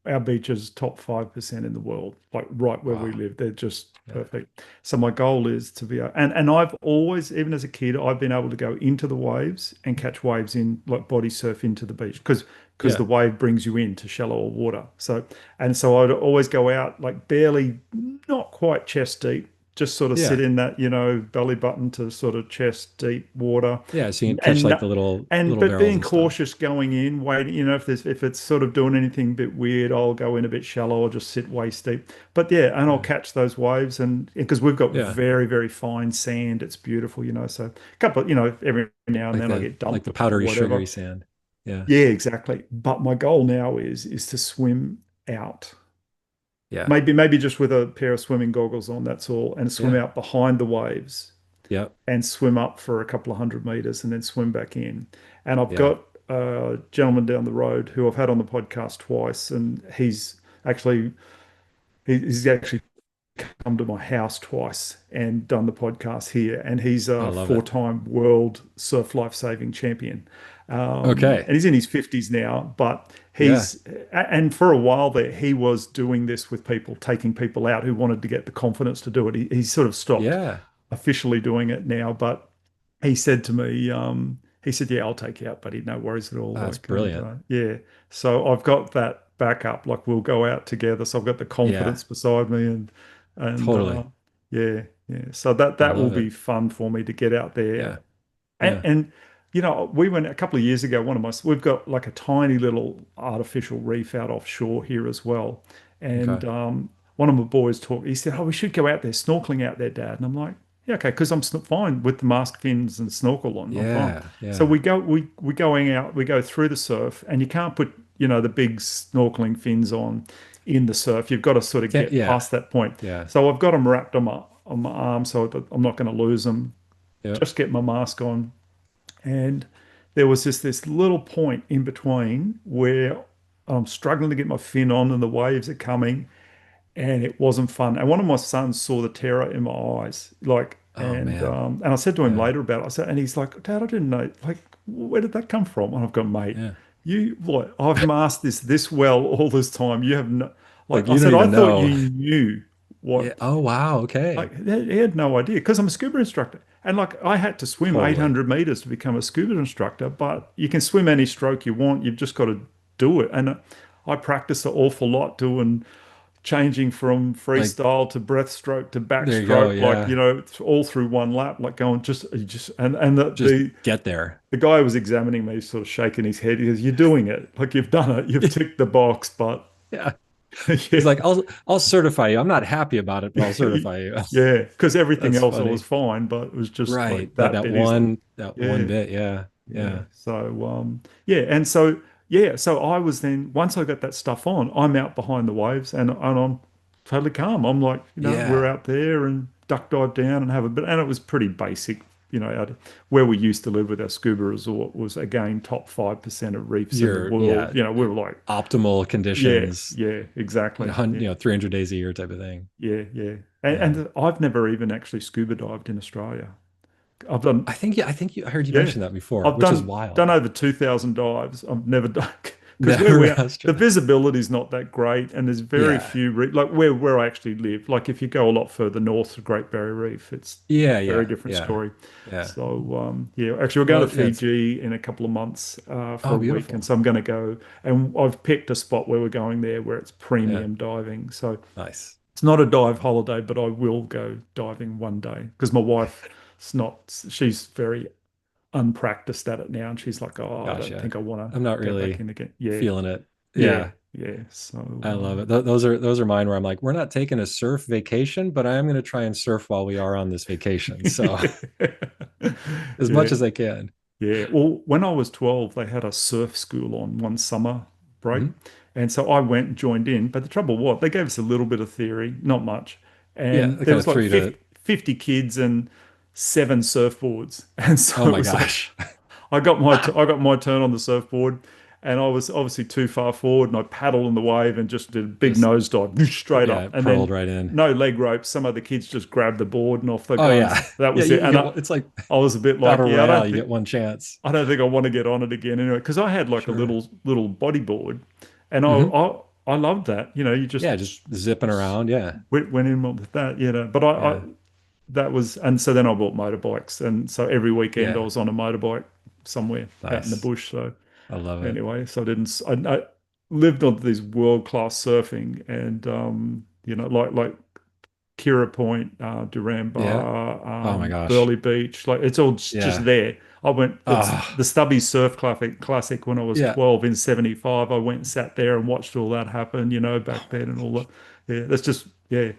[SPEAKER 2] our beaches top 5% in the world, like right where we
[SPEAKER 1] Wow.
[SPEAKER 2] live. They're just
[SPEAKER 1] Yeah.
[SPEAKER 2] perfect. So my goal is to be, and I've always, even as a kid, I've been able to go into the waves and catch waves in like body surf into the beach because the
[SPEAKER 1] Yeah.
[SPEAKER 2] wave brings you into shallower water. So I'd always go out like barely, not quite chest deep, just sort of sit
[SPEAKER 1] Yeah.
[SPEAKER 2] in that, belly button to sort of chest deep water
[SPEAKER 1] Yeah. So you can catch
[SPEAKER 2] and
[SPEAKER 1] like the
[SPEAKER 2] and
[SPEAKER 1] little
[SPEAKER 2] but
[SPEAKER 1] barrels
[SPEAKER 2] being
[SPEAKER 1] and stuff.
[SPEAKER 2] cautious going in, waiting, if it's sort of doing anything a bit weird, I'll go in a bit shallow or just sit waist deep. But yeah, and I'll
[SPEAKER 1] Yeah.
[SPEAKER 2] catch those waves and because we've got
[SPEAKER 1] Yeah.
[SPEAKER 2] very, very fine sand, it's beautiful, So a couple, every now and then I get
[SPEAKER 1] Like
[SPEAKER 2] dumped
[SPEAKER 1] the
[SPEAKER 2] or
[SPEAKER 1] powdery,
[SPEAKER 2] whatever.
[SPEAKER 1] sugary sand. Yeah.
[SPEAKER 2] Yeah, exactly. But my goal now is to swim out.
[SPEAKER 1] Yeah.
[SPEAKER 2] Maybe just with a pair of swimming goggles on, that's all, and swim
[SPEAKER 1] Yeah.
[SPEAKER 2] out behind the waves
[SPEAKER 1] Yeah.
[SPEAKER 2] and swim up for a couple of 100 meters and then swim back in. And I've
[SPEAKER 1] Yeah.
[SPEAKER 2] got a gentleman down the road who I've had on the podcast twice, and actually he's actually come to my house twice and done the podcast here. And he's
[SPEAKER 1] I
[SPEAKER 2] a
[SPEAKER 1] love it.
[SPEAKER 2] four-time world surf life-saving champion.
[SPEAKER 1] Okay.
[SPEAKER 2] And he's in his 50s now, but
[SPEAKER 1] Yeah.
[SPEAKER 2] and for a while there, he was doing this with people, taking people out who wanted to get the confidence to do it. He's sort of stopped
[SPEAKER 1] Yeah.
[SPEAKER 2] officially doing it now, but he said to me, he said, "Yeah, I'll take you out, buddy. No worries at all."
[SPEAKER 1] That's
[SPEAKER 2] Like,
[SPEAKER 1] brilliant.
[SPEAKER 2] yeah. So I've got that backup. Like, we'll go out together. So I've got the
[SPEAKER 1] Yeah.
[SPEAKER 2] confidence beside me, and
[SPEAKER 1] Totally.
[SPEAKER 2] yeah, yeah. So that
[SPEAKER 1] I
[SPEAKER 2] that will
[SPEAKER 1] love
[SPEAKER 2] be
[SPEAKER 1] it.
[SPEAKER 2] fun for me to get out there
[SPEAKER 1] Yeah. Yeah.
[SPEAKER 2] and we went a couple of years ago. We've got like a tiny little artificial reef out offshore here as well. And
[SPEAKER 1] Okay.
[SPEAKER 2] one of my boys talked. He said, "Oh, we should go out there snorkeling out there, Dad." And I'm like, "Yeah, okay," because I'm fine with the mask fins and snorkel on. I'm fine.
[SPEAKER 1] Yeah.
[SPEAKER 2] So
[SPEAKER 1] Yeah.
[SPEAKER 2] we going out. We go through the surf, and you can't put the big snorkeling fins on in the surf. You've got to sort of
[SPEAKER 1] Can't,
[SPEAKER 2] get
[SPEAKER 1] yeah.
[SPEAKER 2] past that point.
[SPEAKER 1] Yeah.
[SPEAKER 2] So I've got them wrapped on my arm, so that I'm not going to lose them.
[SPEAKER 1] Yep.
[SPEAKER 2] Just get my mask on, and there was just this little point in between where I'm struggling to get my fin on and the waves are coming and it wasn't fun. And one of my sons saw the terror in my eyes, like,
[SPEAKER 1] Oh man.
[SPEAKER 2] and I said to him
[SPEAKER 1] Yeah.
[SPEAKER 2] later about it. I said, and he's like, "Dad, I didn't know. Like, where did that come from?" And I've gone, "Mate,
[SPEAKER 1] Yeah.
[SPEAKER 2] you what? I've masked this well all this time. You have no,
[SPEAKER 1] Like
[SPEAKER 2] like I
[SPEAKER 1] you don't
[SPEAKER 2] said, I
[SPEAKER 1] even
[SPEAKER 2] thought
[SPEAKER 1] know.
[SPEAKER 2] you knew
[SPEAKER 1] Yeah.
[SPEAKER 2] what
[SPEAKER 1] Oh wow. Okay.
[SPEAKER 2] like he had no idea because I'm a scuba instructor. And like I had to swim
[SPEAKER 1] Totally.
[SPEAKER 2] 800 meters to become a scuba instructor, but you can swim any stroke you want. You've just got to do it. And I practice an awful lot doing changing from
[SPEAKER 1] Like
[SPEAKER 2] freestyle to breaststroke to
[SPEAKER 1] there you go.
[SPEAKER 2] backstroke, like,
[SPEAKER 1] Yeah.
[SPEAKER 2] it's all through one lap, like going just, you just, and
[SPEAKER 1] Just get there.
[SPEAKER 2] the guy who was examining me sort of shaking his head. He goes, "You're doing it. Like you've done it. You've ticked the box, but
[SPEAKER 1] Yeah.
[SPEAKER 2] yeah."
[SPEAKER 1] He's like, I'll certify you. I'm not happy about it, but I'll certify you.
[SPEAKER 2] Yeah, because everything
[SPEAKER 1] That's
[SPEAKER 2] else I was
[SPEAKER 1] funny.
[SPEAKER 2] fine, but it was just
[SPEAKER 1] Right.
[SPEAKER 2] like
[SPEAKER 1] Like
[SPEAKER 2] that bit. He's like,
[SPEAKER 1] that one
[SPEAKER 2] yeah,
[SPEAKER 1] bit. Yeah.
[SPEAKER 2] yeah.
[SPEAKER 1] Yeah.
[SPEAKER 2] So yeah, and so yeah, so I was then once I got that stuff on, I'm out behind the waves and I'm totally calm. I'm like, we're
[SPEAKER 1] Yeah.
[SPEAKER 2] out there and duck dive down and have a bit, and it was pretty basic. Out where we used to live with our scuba resort was again top 5% of reefs in the
[SPEAKER 1] Yeah,
[SPEAKER 2] world. We were like,
[SPEAKER 1] optimal
[SPEAKER 2] yeah,
[SPEAKER 1] conditions,
[SPEAKER 2] yeah, exactly. Yeah,
[SPEAKER 1] 300 days a year type of thing.
[SPEAKER 2] yeah, yeah.
[SPEAKER 1] Yeah.
[SPEAKER 2] And I've never even actually scuba dived in Australia. I've done,
[SPEAKER 1] I think I heard you
[SPEAKER 2] yeah,
[SPEAKER 1] mention that before,
[SPEAKER 2] I've
[SPEAKER 1] which is
[SPEAKER 2] done
[SPEAKER 1] wild.
[SPEAKER 2] over 2,000 dives. I've never done because where
[SPEAKER 1] Never
[SPEAKER 2] we are, the
[SPEAKER 1] Australia.
[SPEAKER 2] visibility is not that great, and there's very
[SPEAKER 1] Yeah.
[SPEAKER 2] few like where I actually live. Like if you go a lot further north to Great Barrier Reef, it's
[SPEAKER 1] Yeah,
[SPEAKER 2] a very
[SPEAKER 1] yeah,
[SPEAKER 2] different
[SPEAKER 1] yeah,
[SPEAKER 2] story.
[SPEAKER 1] yeah.
[SPEAKER 2] So yeah, actually we're going to
[SPEAKER 1] Well, yeah, it's
[SPEAKER 2] Fiji in a couple of months for
[SPEAKER 1] oh,
[SPEAKER 2] a week, and
[SPEAKER 1] beautiful.
[SPEAKER 2] so I'm going to go, and I've picked a spot where we're going there where it's
[SPEAKER 1] Yeah,
[SPEAKER 2] premium diving. So
[SPEAKER 1] nice.
[SPEAKER 2] it's not a dive holiday, but I will go diving one day because my wife's not. She's very unpracticed at it now, and she's like, "Oh, I don't
[SPEAKER 1] Gotcha.
[SPEAKER 2] think I want to
[SPEAKER 1] I'm not
[SPEAKER 2] go back
[SPEAKER 1] really
[SPEAKER 2] in again." Yeah,
[SPEAKER 1] feeling it.
[SPEAKER 2] yeah,
[SPEAKER 1] Yeah,
[SPEAKER 2] yeah. So,
[SPEAKER 1] I love it. Those are mine where I'm like, we're not taking a surf vacation, but I am going to try and surf while we are on this vacation. So as much
[SPEAKER 2] yeah,
[SPEAKER 1] as I can.
[SPEAKER 2] yeah. Well, when I was 12, they had a surf school on one summer break,
[SPEAKER 1] Mhm.
[SPEAKER 2] and so I went and joined in. But the trouble was, they gave us a little bit of theory, not much,
[SPEAKER 1] Yeah,
[SPEAKER 2] and
[SPEAKER 1] they
[SPEAKER 2] there
[SPEAKER 1] kind
[SPEAKER 2] was
[SPEAKER 1] of
[SPEAKER 2] like
[SPEAKER 1] threw you to.
[SPEAKER 2] 50 kids and 7 surfboards, and
[SPEAKER 1] Oh
[SPEAKER 2] so it
[SPEAKER 1] my
[SPEAKER 2] was like
[SPEAKER 1] gosh.
[SPEAKER 2] I got my turn on the surfboard, and I was obviously too far forward, and I paddled in the wave and just did a big
[SPEAKER 1] Just
[SPEAKER 2] nosedive straight
[SPEAKER 1] yeah,
[SPEAKER 2] up,
[SPEAKER 1] it
[SPEAKER 2] and
[SPEAKER 1] pearled
[SPEAKER 2] then
[SPEAKER 1] right in.
[SPEAKER 2] no leg ropes. Some other kids just grabbed the board and off they
[SPEAKER 1] Oh
[SPEAKER 2] go, and
[SPEAKER 1] yeah.
[SPEAKER 2] that
[SPEAKER 1] Yeah,
[SPEAKER 2] was it.
[SPEAKER 1] you
[SPEAKER 2] And
[SPEAKER 1] get it's like
[SPEAKER 2] I was a bit like,
[SPEAKER 1] battle
[SPEAKER 2] yeah,
[SPEAKER 1] royale, you get one chance.
[SPEAKER 2] I don't think I want to get on it again anyway, because I had like a
[SPEAKER 1] Sure.
[SPEAKER 2] little bodyboard, And
[SPEAKER 1] Hmm.
[SPEAKER 2] I loved that. You just
[SPEAKER 1] Yeah, just zipping around. Yeah,
[SPEAKER 2] went in with that. But I
[SPEAKER 1] yeah,
[SPEAKER 2] that was, and so then I bought motorbikes, and so every weekend I
[SPEAKER 1] yeah.
[SPEAKER 2] was on a motorbike somewhere out in the
[SPEAKER 1] Nice.
[SPEAKER 2] bush. So
[SPEAKER 1] I love it.
[SPEAKER 2] anyway, so I didn't. I lived on this world class surfing, and like Kira Point,
[SPEAKER 1] Yeah.
[SPEAKER 2] Duranbar,
[SPEAKER 1] Oh my gosh.
[SPEAKER 2] Burley Beach. Like it's all just
[SPEAKER 1] Yeah.
[SPEAKER 2] there. I went, it was
[SPEAKER 1] Ah,
[SPEAKER 2] the Stubby Surf Classic when I was
[SPEAKER 1] yeah.
[SPEAKER 2] 12 in 75. I went and sat there and watched all that happen, back then and all that. Yeah, that's just, yeah.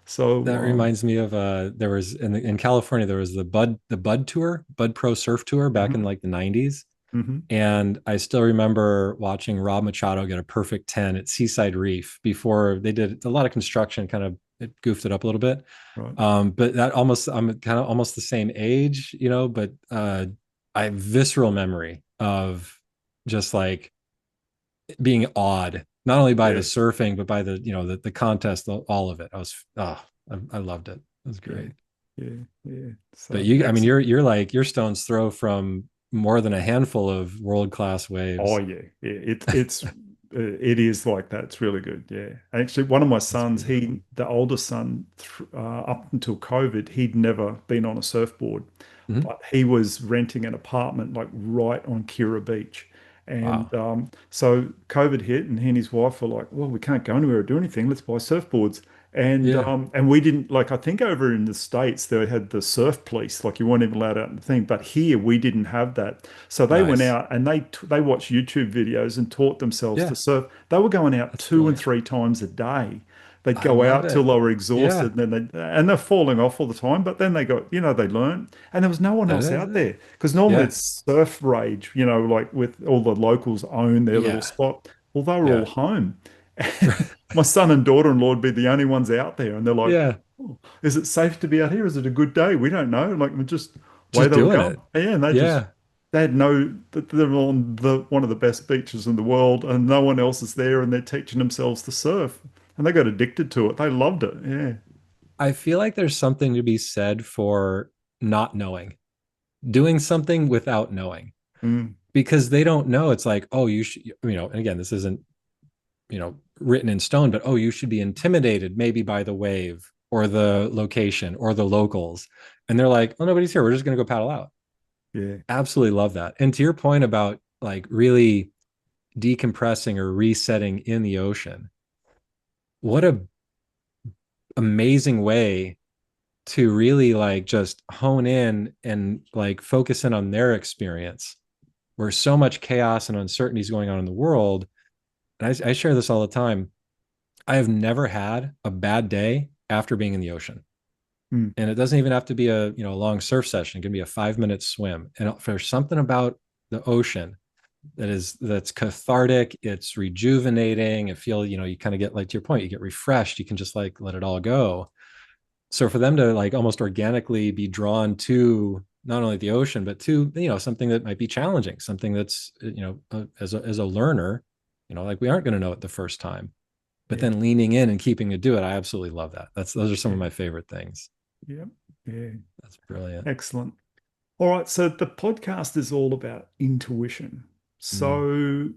[SPEAKER 2] So,
[SPEAKER 1] That reminds me of there was in California there was the Bud tour, Bud Pro Surf Tour back in
[SPEAKER 2] mhm,
[SPEAKER 1] like the 90s.
[SPEAKER 2] mhm,
[SPEAKER 1] And I still remember watching Rob Machado get a perfect 10 at Seaside Reef before they did a lot of construction, kind of it goofed it up a little bit.
[SPEAKER 2] right.
[SPEAKER 1] But that almost I'm kind of almost the same age, but I have visceral memory of just like being awed, not only by the
[SPEAKER 2] Yeah,
[SPEAKER 1] surfing, but by the contest, all of it. I loved it. It was
[SPEAKER 2] yeah,
[SPEAKER 1] great.
[SPEAKER 2] yeah, yeah.
[SPEAKER 1] But
[SPEAKER 2] So
[SPEAKER 1] I mean,
[SPEAKER 2] excellent.
[SPEAKER 1] you're like your stone's throw from more than a handful of world class
[SPEAKER 2] Oh
[SPEAKER 1] waves.
[SPEAKER 2] yeah, yeah. It is like that. It's really good. Yeah. Actually, one of my
[SPEAKER 1] That's
[SPEAKER 2] sons,
[SPEAKER 1] beautiful.
[SPEAKER 2] the oldest son, up until COVID, he'd never been on a surfboard,
[SPEAKER 1] Mhm.
[SPEAKER 2] but he was renting an apartment like right on Kira Beach. And
[SPEAKER 1] Wow.
[SPEAKER 2] so COVID hit, and he and his wife were like, "Well, we can't go anywhere or do anything. Let's buy surfboards."
[SPEAKER 1] Yeah.
[SPEAKER 2] And we didn't, like, I think over in the States they had the surf police, like you weren't even allowed out in the thing, but here we didn't have that. So they went
[SPEAKER 1] Nice.
[SPEAKER 2] out and they watched YouTube videos and taught themselves to
[SPEAKER 1] Yeah.
[SPEAKER 2] surf. They were going out
[SPEAKER 1] That's
[SPEAKER 2] two and
[SPEAKER 1] brilliant.
[SPEAKER 2] three times a day. They'd
[SPEAKER 1] I
[SPEAKER 2] go
[SPEAKER 1] love
[SPEAKER 2] out till
[SPEAKER 1] it.
[SPEAKER 2] they were
[SPEAKER 1] Yeah.
[SPEAKER 2] exhausted, and then they're falling off all the time. But then they learned, and there was no one
[SPEAKER 1] That
[SPEAKER 2] else
[SPEAKER 1] is
[SPEAKER 2] out
[SPEAKER 1] it.
[SPEAKER 2] there because normally
[SPEAKER 1] Yeah.
[SPEAKER 2] it's surf rage, like with all the locals own their little
[SPEAKER 1] Yeah.
[SPEAKER 2] spot. Well, they were all
[SPEAKER 1] Yeah.
[SPEAKER 2] home. My son and daughter-in-law would be the only ones out there, and they're like,
[SPEAKER 1] Yeah.
[SPEAKER 2] "Oh, is it safe to be out here? Is it a good day? We don't know." Like, we just way
[SPEAKER 1] Just
[SPEAKER 2] they were
[SPEAKER 1] doing
[SPEAKER 2] going.
[SPEAKER 1] it.
[SPEAKER 2] Yeah, and
[SPEAKER 1] Yeah.
[SPEAKER 2] they had no, they're on the one of the best beaches in the world, and no one else is there, and they're teaching themselves to surf, and they got addicted to it. They loved it. Yeah.
[SPEAKER 1] I feel like there's something to be said for not knowing, doing something without knowing,
[SPEAKER 2] Mm,
[SPEAKER 1] because they don't know. It's like, oh, you should, and again, this isn't, written in stone, but oh, you should be intimidated maybe by the wave or the location or the locals. And they're like, oh, nobody's here. We're just going to go paddle out.
[SPEAKER 2] yeah.
[SPEAKER 1] Absolutely love that. And to your point about like really decompressing or resetting in the ocean, what a amazing way to really like just hone in and like focus in on their experience where so much chaos and uncertainty is going on in the world. And I share this all the time. I have never had a bad day after being in the ocean.
[SPEAKER 2] Mm,
[SPEAKER 1] And it doesn't even have to be a long surf session. It can be a 5 minute swim. And if there's something about the ocean that's cathartic, it's rejuvenating. It feel, you kind of get, like, to your point, you get refreshed. You can just like let it all go. So for them to like almost organically be drawn to not only the ocean, but to, something that might be challenging, something that's, as a learner, like we aren't going to know it the first time, but
[SPEAKER 2] yeah.
[SPEAKER 1] then leaning in and keeping to do it. I absolutely love that. Those are some of
[SPEAKER 2] Yeah.
[SPEAKER 1] my favorite things.
[SPEAKER 2] Yeah. Yeah.
[SPEAKER 1] That's brilliant.
[SPEAKER 2] Excellent. All right. So the podcast is all about intuition.
[SPEAKER 1] Mm,
[SPEAKER 2] So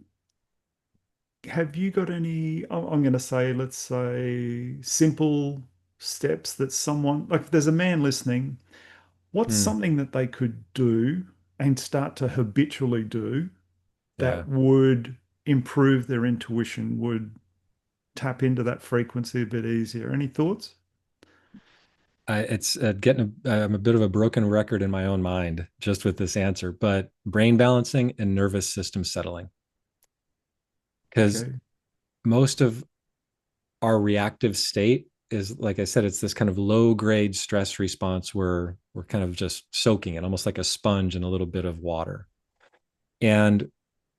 [SPEAKER 2] have you got any, I'm going to say, let's say, simple steps that someone, like if there's a man listening, what's
[SPEAKER 1] mm,
[SPEAKER 2] something that they could do and start to habitually do
[SPEAKER 1] yeah.
[SPEAKER 2] that would improve their intuition, would tap into that frequency a bit easier? Any thoughts?
[SPEAKER 1] It's I'm a bit of a broken record in my own mind just with this answer, but brain balancing and nervous system settling. Because
[SPEAKER 2] Okay.
[SPEAKER 1] most of our reactive state is, like I said, it's this kind of low grade stress response where we're kind of just soaking it almost like a sponge in a little bit of water. And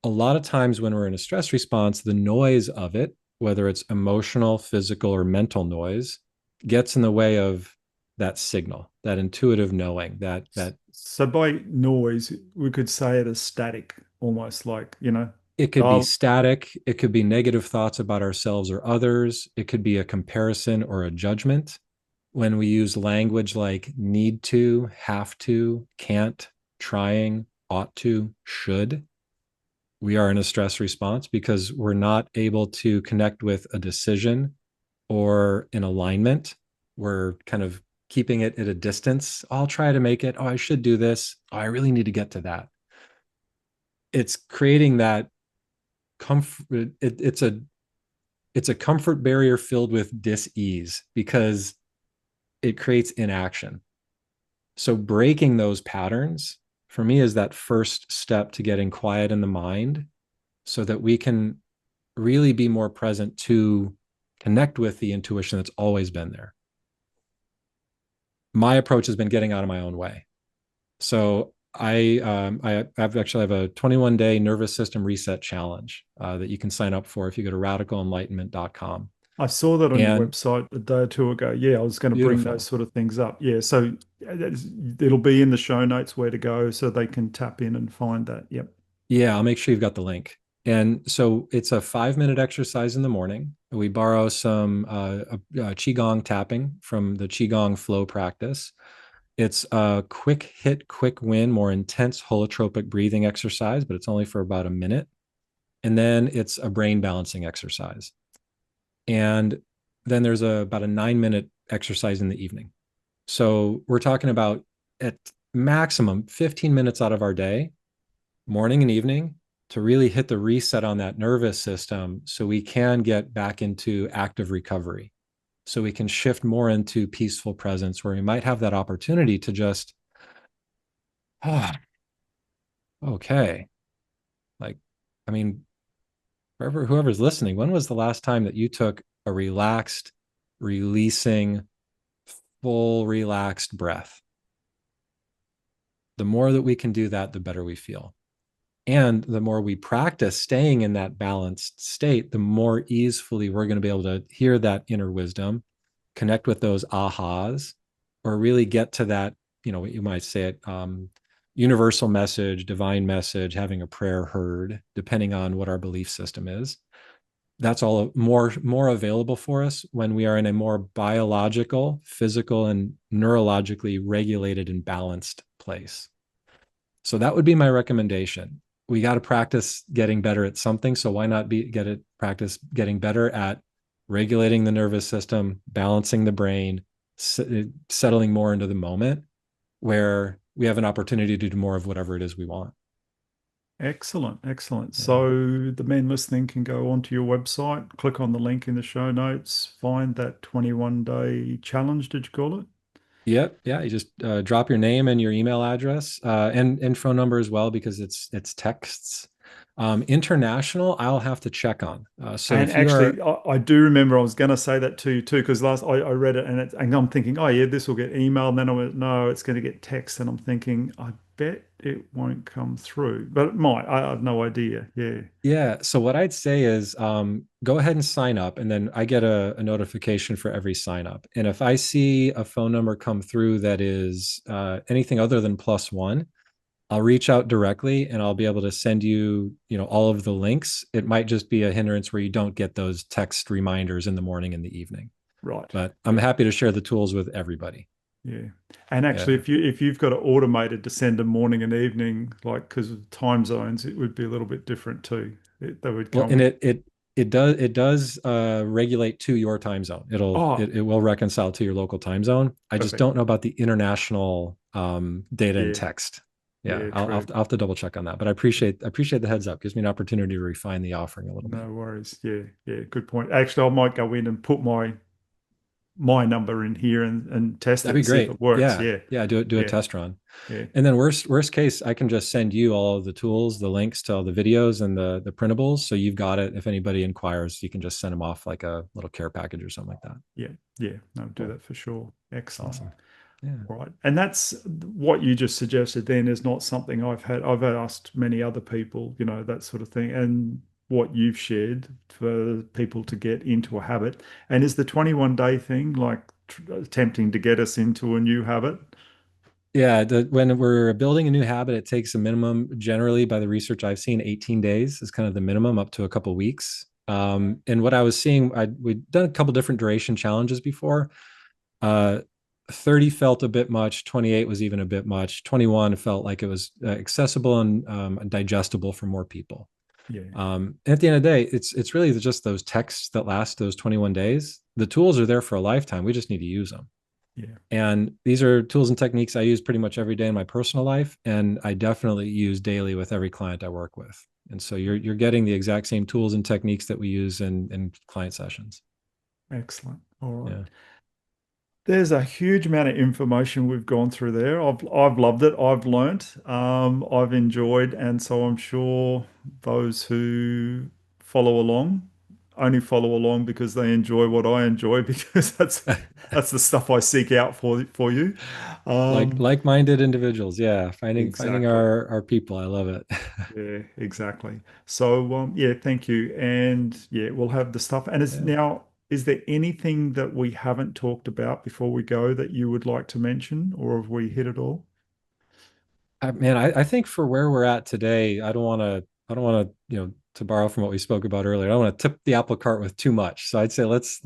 [SPEAKER 1] a lot of times when we're in a stress response, the noise of it, whether it's emotional, physical, or mental noise, gets in the way of that signal, that intuitive knowing, that
[SPEAKER 2] So by noise, we could say it as static, almost like,
[SPEAKER 1] it could be
[SPEAKER 2] oh,
[SPEAKER 1] static, it could be negative thoughts about ourselves or others, it could be a comparison or a judgment. When we use language like need to, have to, can't, trying, ought to, should, we are in a stress response because we're not able to connect with a decision or an alignment. We're kind of keeping it at a distance. I'll try to make it. Oh, I should do this. Oh, I really need to get to that. It's creating that comfort. It's a comfort barrier filled with dis-ease because it creates inaction. So breaking those patterns for me is that first step to getting quiet in the mind so that we can really be more present to connect with the intuition that's always been there. My approach has been getting out of my own way. So have a 21-day nervous system reset challenge that you can sign up for if you go to radicalenlightenment.com.
[SPEAKER 2] I saw that on your
[SPEAKER 1] And
[SPEAKER 2] website a day or two ago. Yeah, I was going to bring those
[SPEAKER 1] beautiful.
[SPEAKER 2] sort of things up. Yeah, so it'll be in the show notes where to go so they can tap in and find that. Yep.
[SPEAKER 1] Yeah, I'll make sure you've got the link. And so it's a 5-minute exercise in the morning. We borrow some Qigong tapping from the Qigong flow practice. It's a quick hit, quick win, more intense holotropic breathing exercise, but it's only for about a minute. And then it's a brain balancing exercise. And then there's about a 9-minute exercise in the evening. So we're talking about at maximum 15 minutes out of our day, morning and evening, to really hit the reset on that nervous system so we can get back into active recovery. So we can shift more into peaceful presence where we might have that opportunity to just, oh, okay. Like, I mean, whoever's listening, when was the last time that you took a relaxed, releasing, full relaxed breath? The more that we can do that, the better we feel. And the more we practice staying in that balanced state, the more easily we're going to be able to hear that inner wisdom, connect with those ahas, or really get to that, what you might say it, universal message, divine message, having a prayer heard, depending on what our belief system is. That's all more available for us when we are in a more biological, physical, and neurologically regulated and balanced place. So that would be my recommendation. We got to practice getting better at something. So why not practice getting better at regulating the nervous system, balancing the brain, settling more into the moment where we have an opportunity to do more of whatever it is we want.
[SPEAKER 2] Excellent, excellent.
[SPEAKER 1] Yeah.
[SPEAKER 2] So the men listening can go onto your website, click on the link in the show notes, find that 21-day challenge, did you call it?
[SPEAKER 1] Yep. Yeah. You just drop your name and your email address and phone number as well because it's texts. International, I'll have to check on. So
[SPEAKER 2] And
[SPEAKER 1] if you are,
[SPEAKER 2] actually, I do remember I was going to say that to you too, because last I read it and I'm thinking, oh yeah, this will get emailed. And then I went, no, it's going to get text. And I'm thinking, I bet it won't come through, but it might. I have no idea. Yeah.
[SPEAKER 1] yeah. So what I'd say is go ahead and sign up, and then I get a notification for every sign up. And if I see a phone number come through that is anything other than +1, I'll reach out directly and I'll be able to send you, all of the links. It might just be a hindrance where you don't get those text reminders in the morning and the evening,
[SPEAKER 2] Right.
[SPEAKER 1] but I'm
[SPEAKER 2] Yeah.
[SPEAKER 1] happy to share the tools with evereverybody.
[SPEAKER 2] Yeah. And actually,
[SPEAKER 1] Yeah.
[SPEAKER 2] if you've got it automated to send a morning and evening, like because of time zones, it would be a little bit different too. They would
[SPEAKER 1] Well, and
[SPEAKER 2] come.
[SPEAKER 1] it does regulate to your time zone.
[SPEAKER 2] Oh,
[SPEAKER 1] It will reconcile to your local time zone. I just
[SPEAKER 2] perfect.
[SPEAKER 1] don't know about the international data and
[SPEAKER 2] Yeah.
[SPEAKER 1] text. Yeah,
[SPEAKER 2] Yeah.
[SPEAKER 1] I'll
[SPEAKER 2] True.
[SPEAKER 1] have to double check on that. But I appreciate the heads up. Gives me an opportunity to refine the offering a little bit.
[SPEAKER 2] No worries. Yeah. Yeah. Good point. Actually, I might go in and put my number in here and test
[SPEAKER 1] That'd
[SPEAKER 2] it
[SPEAKER 1] be
[SPEAKER 2] and see if
[SPEAKER 1] great.
[SPEAKER 2] it works.
[SPEAKER 1] Yeah,
[SPEAKER 2] Yeah.
[SPEAKER 1] yeah. Do a
[SPEAKER 2] Yeah.
[SPEAKER 1] test run,
[SPEAKER 2] Yeah.
[SPEAKER 1] and then worst case, I can just send you all of the tools, the links to all the videos and the printables, so you've got it. If anybody inquires, you can just send them off like a little care package or something like that.
[SPEAKER 2] Yeah. Yeah. No, do
[SPEAKER 1] Cool.
[SPEAKER 2] that for sure. Excellent.
[SPEAKER 1] Awesome. Yeah.
[SPEAKER 2] Right. And that's what you just suggested then is not something I've asked many other people, that sort of thing. And what you've shared for people to get into a habit. And is the 21-day thing like attempting to get us into a new habit?
[SPEAKER 1] Yeah, when we're building a new habit, it takes a minimum, generally by the research I've seen, 18 days is kind of the minimum, up to a couple weeks. And what I was seeing, we'd done a couple different duration challenges before. Uh, 30 felt a bit much, 28 was even a bit much, 21 felt like it was accessible and digestible for more people.
[SPEAKER 2] Yeah.
[SPEAKER 1] At the end of the day, it's really just those texts that last those 21 days. The tools are there for a lifetime. We just need to use them.
[SPEAKER 2] Yeah.
[SPEAKER 1] And these are tools and techniques I use pretty much every day in my personal life, and I definitely use daily with every client I work with. And so you're getting the exact same tools and techniques that we use in client sessions.
[SPEAKER 2] Excellent. All right.
[SPEAKER 1] Yeah.
[SPEAKER 2] There's a huge amount of information we've gone through there. I've loved it. I've learnt. I've enjoyed, and so I'm sure those who follow along only follow along because they enjoy what I enjoy, because that's the stuff I seek out for you.
[SPEAKER 1] like
[SPEAKER 2] Um,
[SPEAKER 1] like-minded individuals. Yeah. Finding
[SPEAKER 2] exactly.
[SPEAKER 1] our people. I love it.
[SPEAKER 2] Yeah, exactly. So, yeah, thank you. And yeah, we'll have the stuff. And
[SPEAKER 1] Yeah.
[SPEAKER 2] is there anything that we haven't talked about before we go that you would like to mention, or have we hit it all?
[SPEAKER 1] Man, I think for where we're at today, I don't want to, to borrow from what we spoke about earlier. I don't want to tip the apple cart with too much. So I'd say let's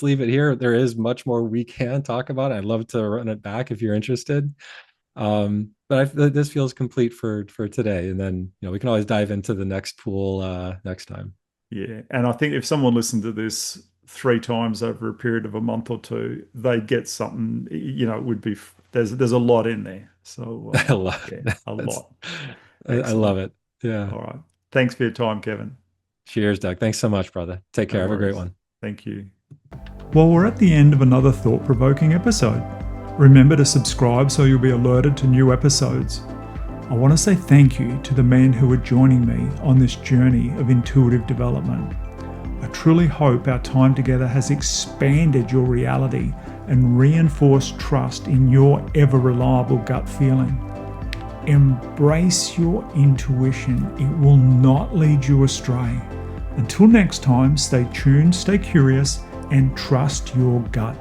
[SPEAKER 1] leave it here. There is much more we can talk about. I'd love to run it back if you're interested. But this feels complete for today, and then we can always dive into the next pool next time.
[SPEAKER 2] Yeah. And I think if someone listened to this 3 times over a period of a month or two, they'd get something, it would be, there's a lot in there. So,
[SPEAKER 1] I love
[SPEAKER 2] yeah,
[SPEAKER 1] that.
[SPEAKER 2] a
[SPEAKER 1] That's
[SPEAKER 2] lot.
[SPEAKER 1] I
[SPEAKER 2] Excellent.
[SPEAKER 1] love it. Yeah.
[SPEAKER 2] All right. Thanks for your time, Kevin.
[SPEAKER 1] Cheers, Doug. Thanks so much, brother. Take
[SPEAKER 2] No
[SPEAKER 1] care. Have a great
[SPEAKER 2] worries.
[SPEAKER 1] one.
[SPEAKER 2] Thank you. Well, we're at the end of another thought provoking episode. Remember to subscribe so you'll be alerted to new episodes. I want to say thank you to the men who are joining me on this journey of intuitive development. I truly hope our time together has expanded your reality and reinforced trust in your ever reliable gut feeling. Embrace your intuition, it will not lead you astray. Until next time, stay tuned, stay curious, and trust your gut.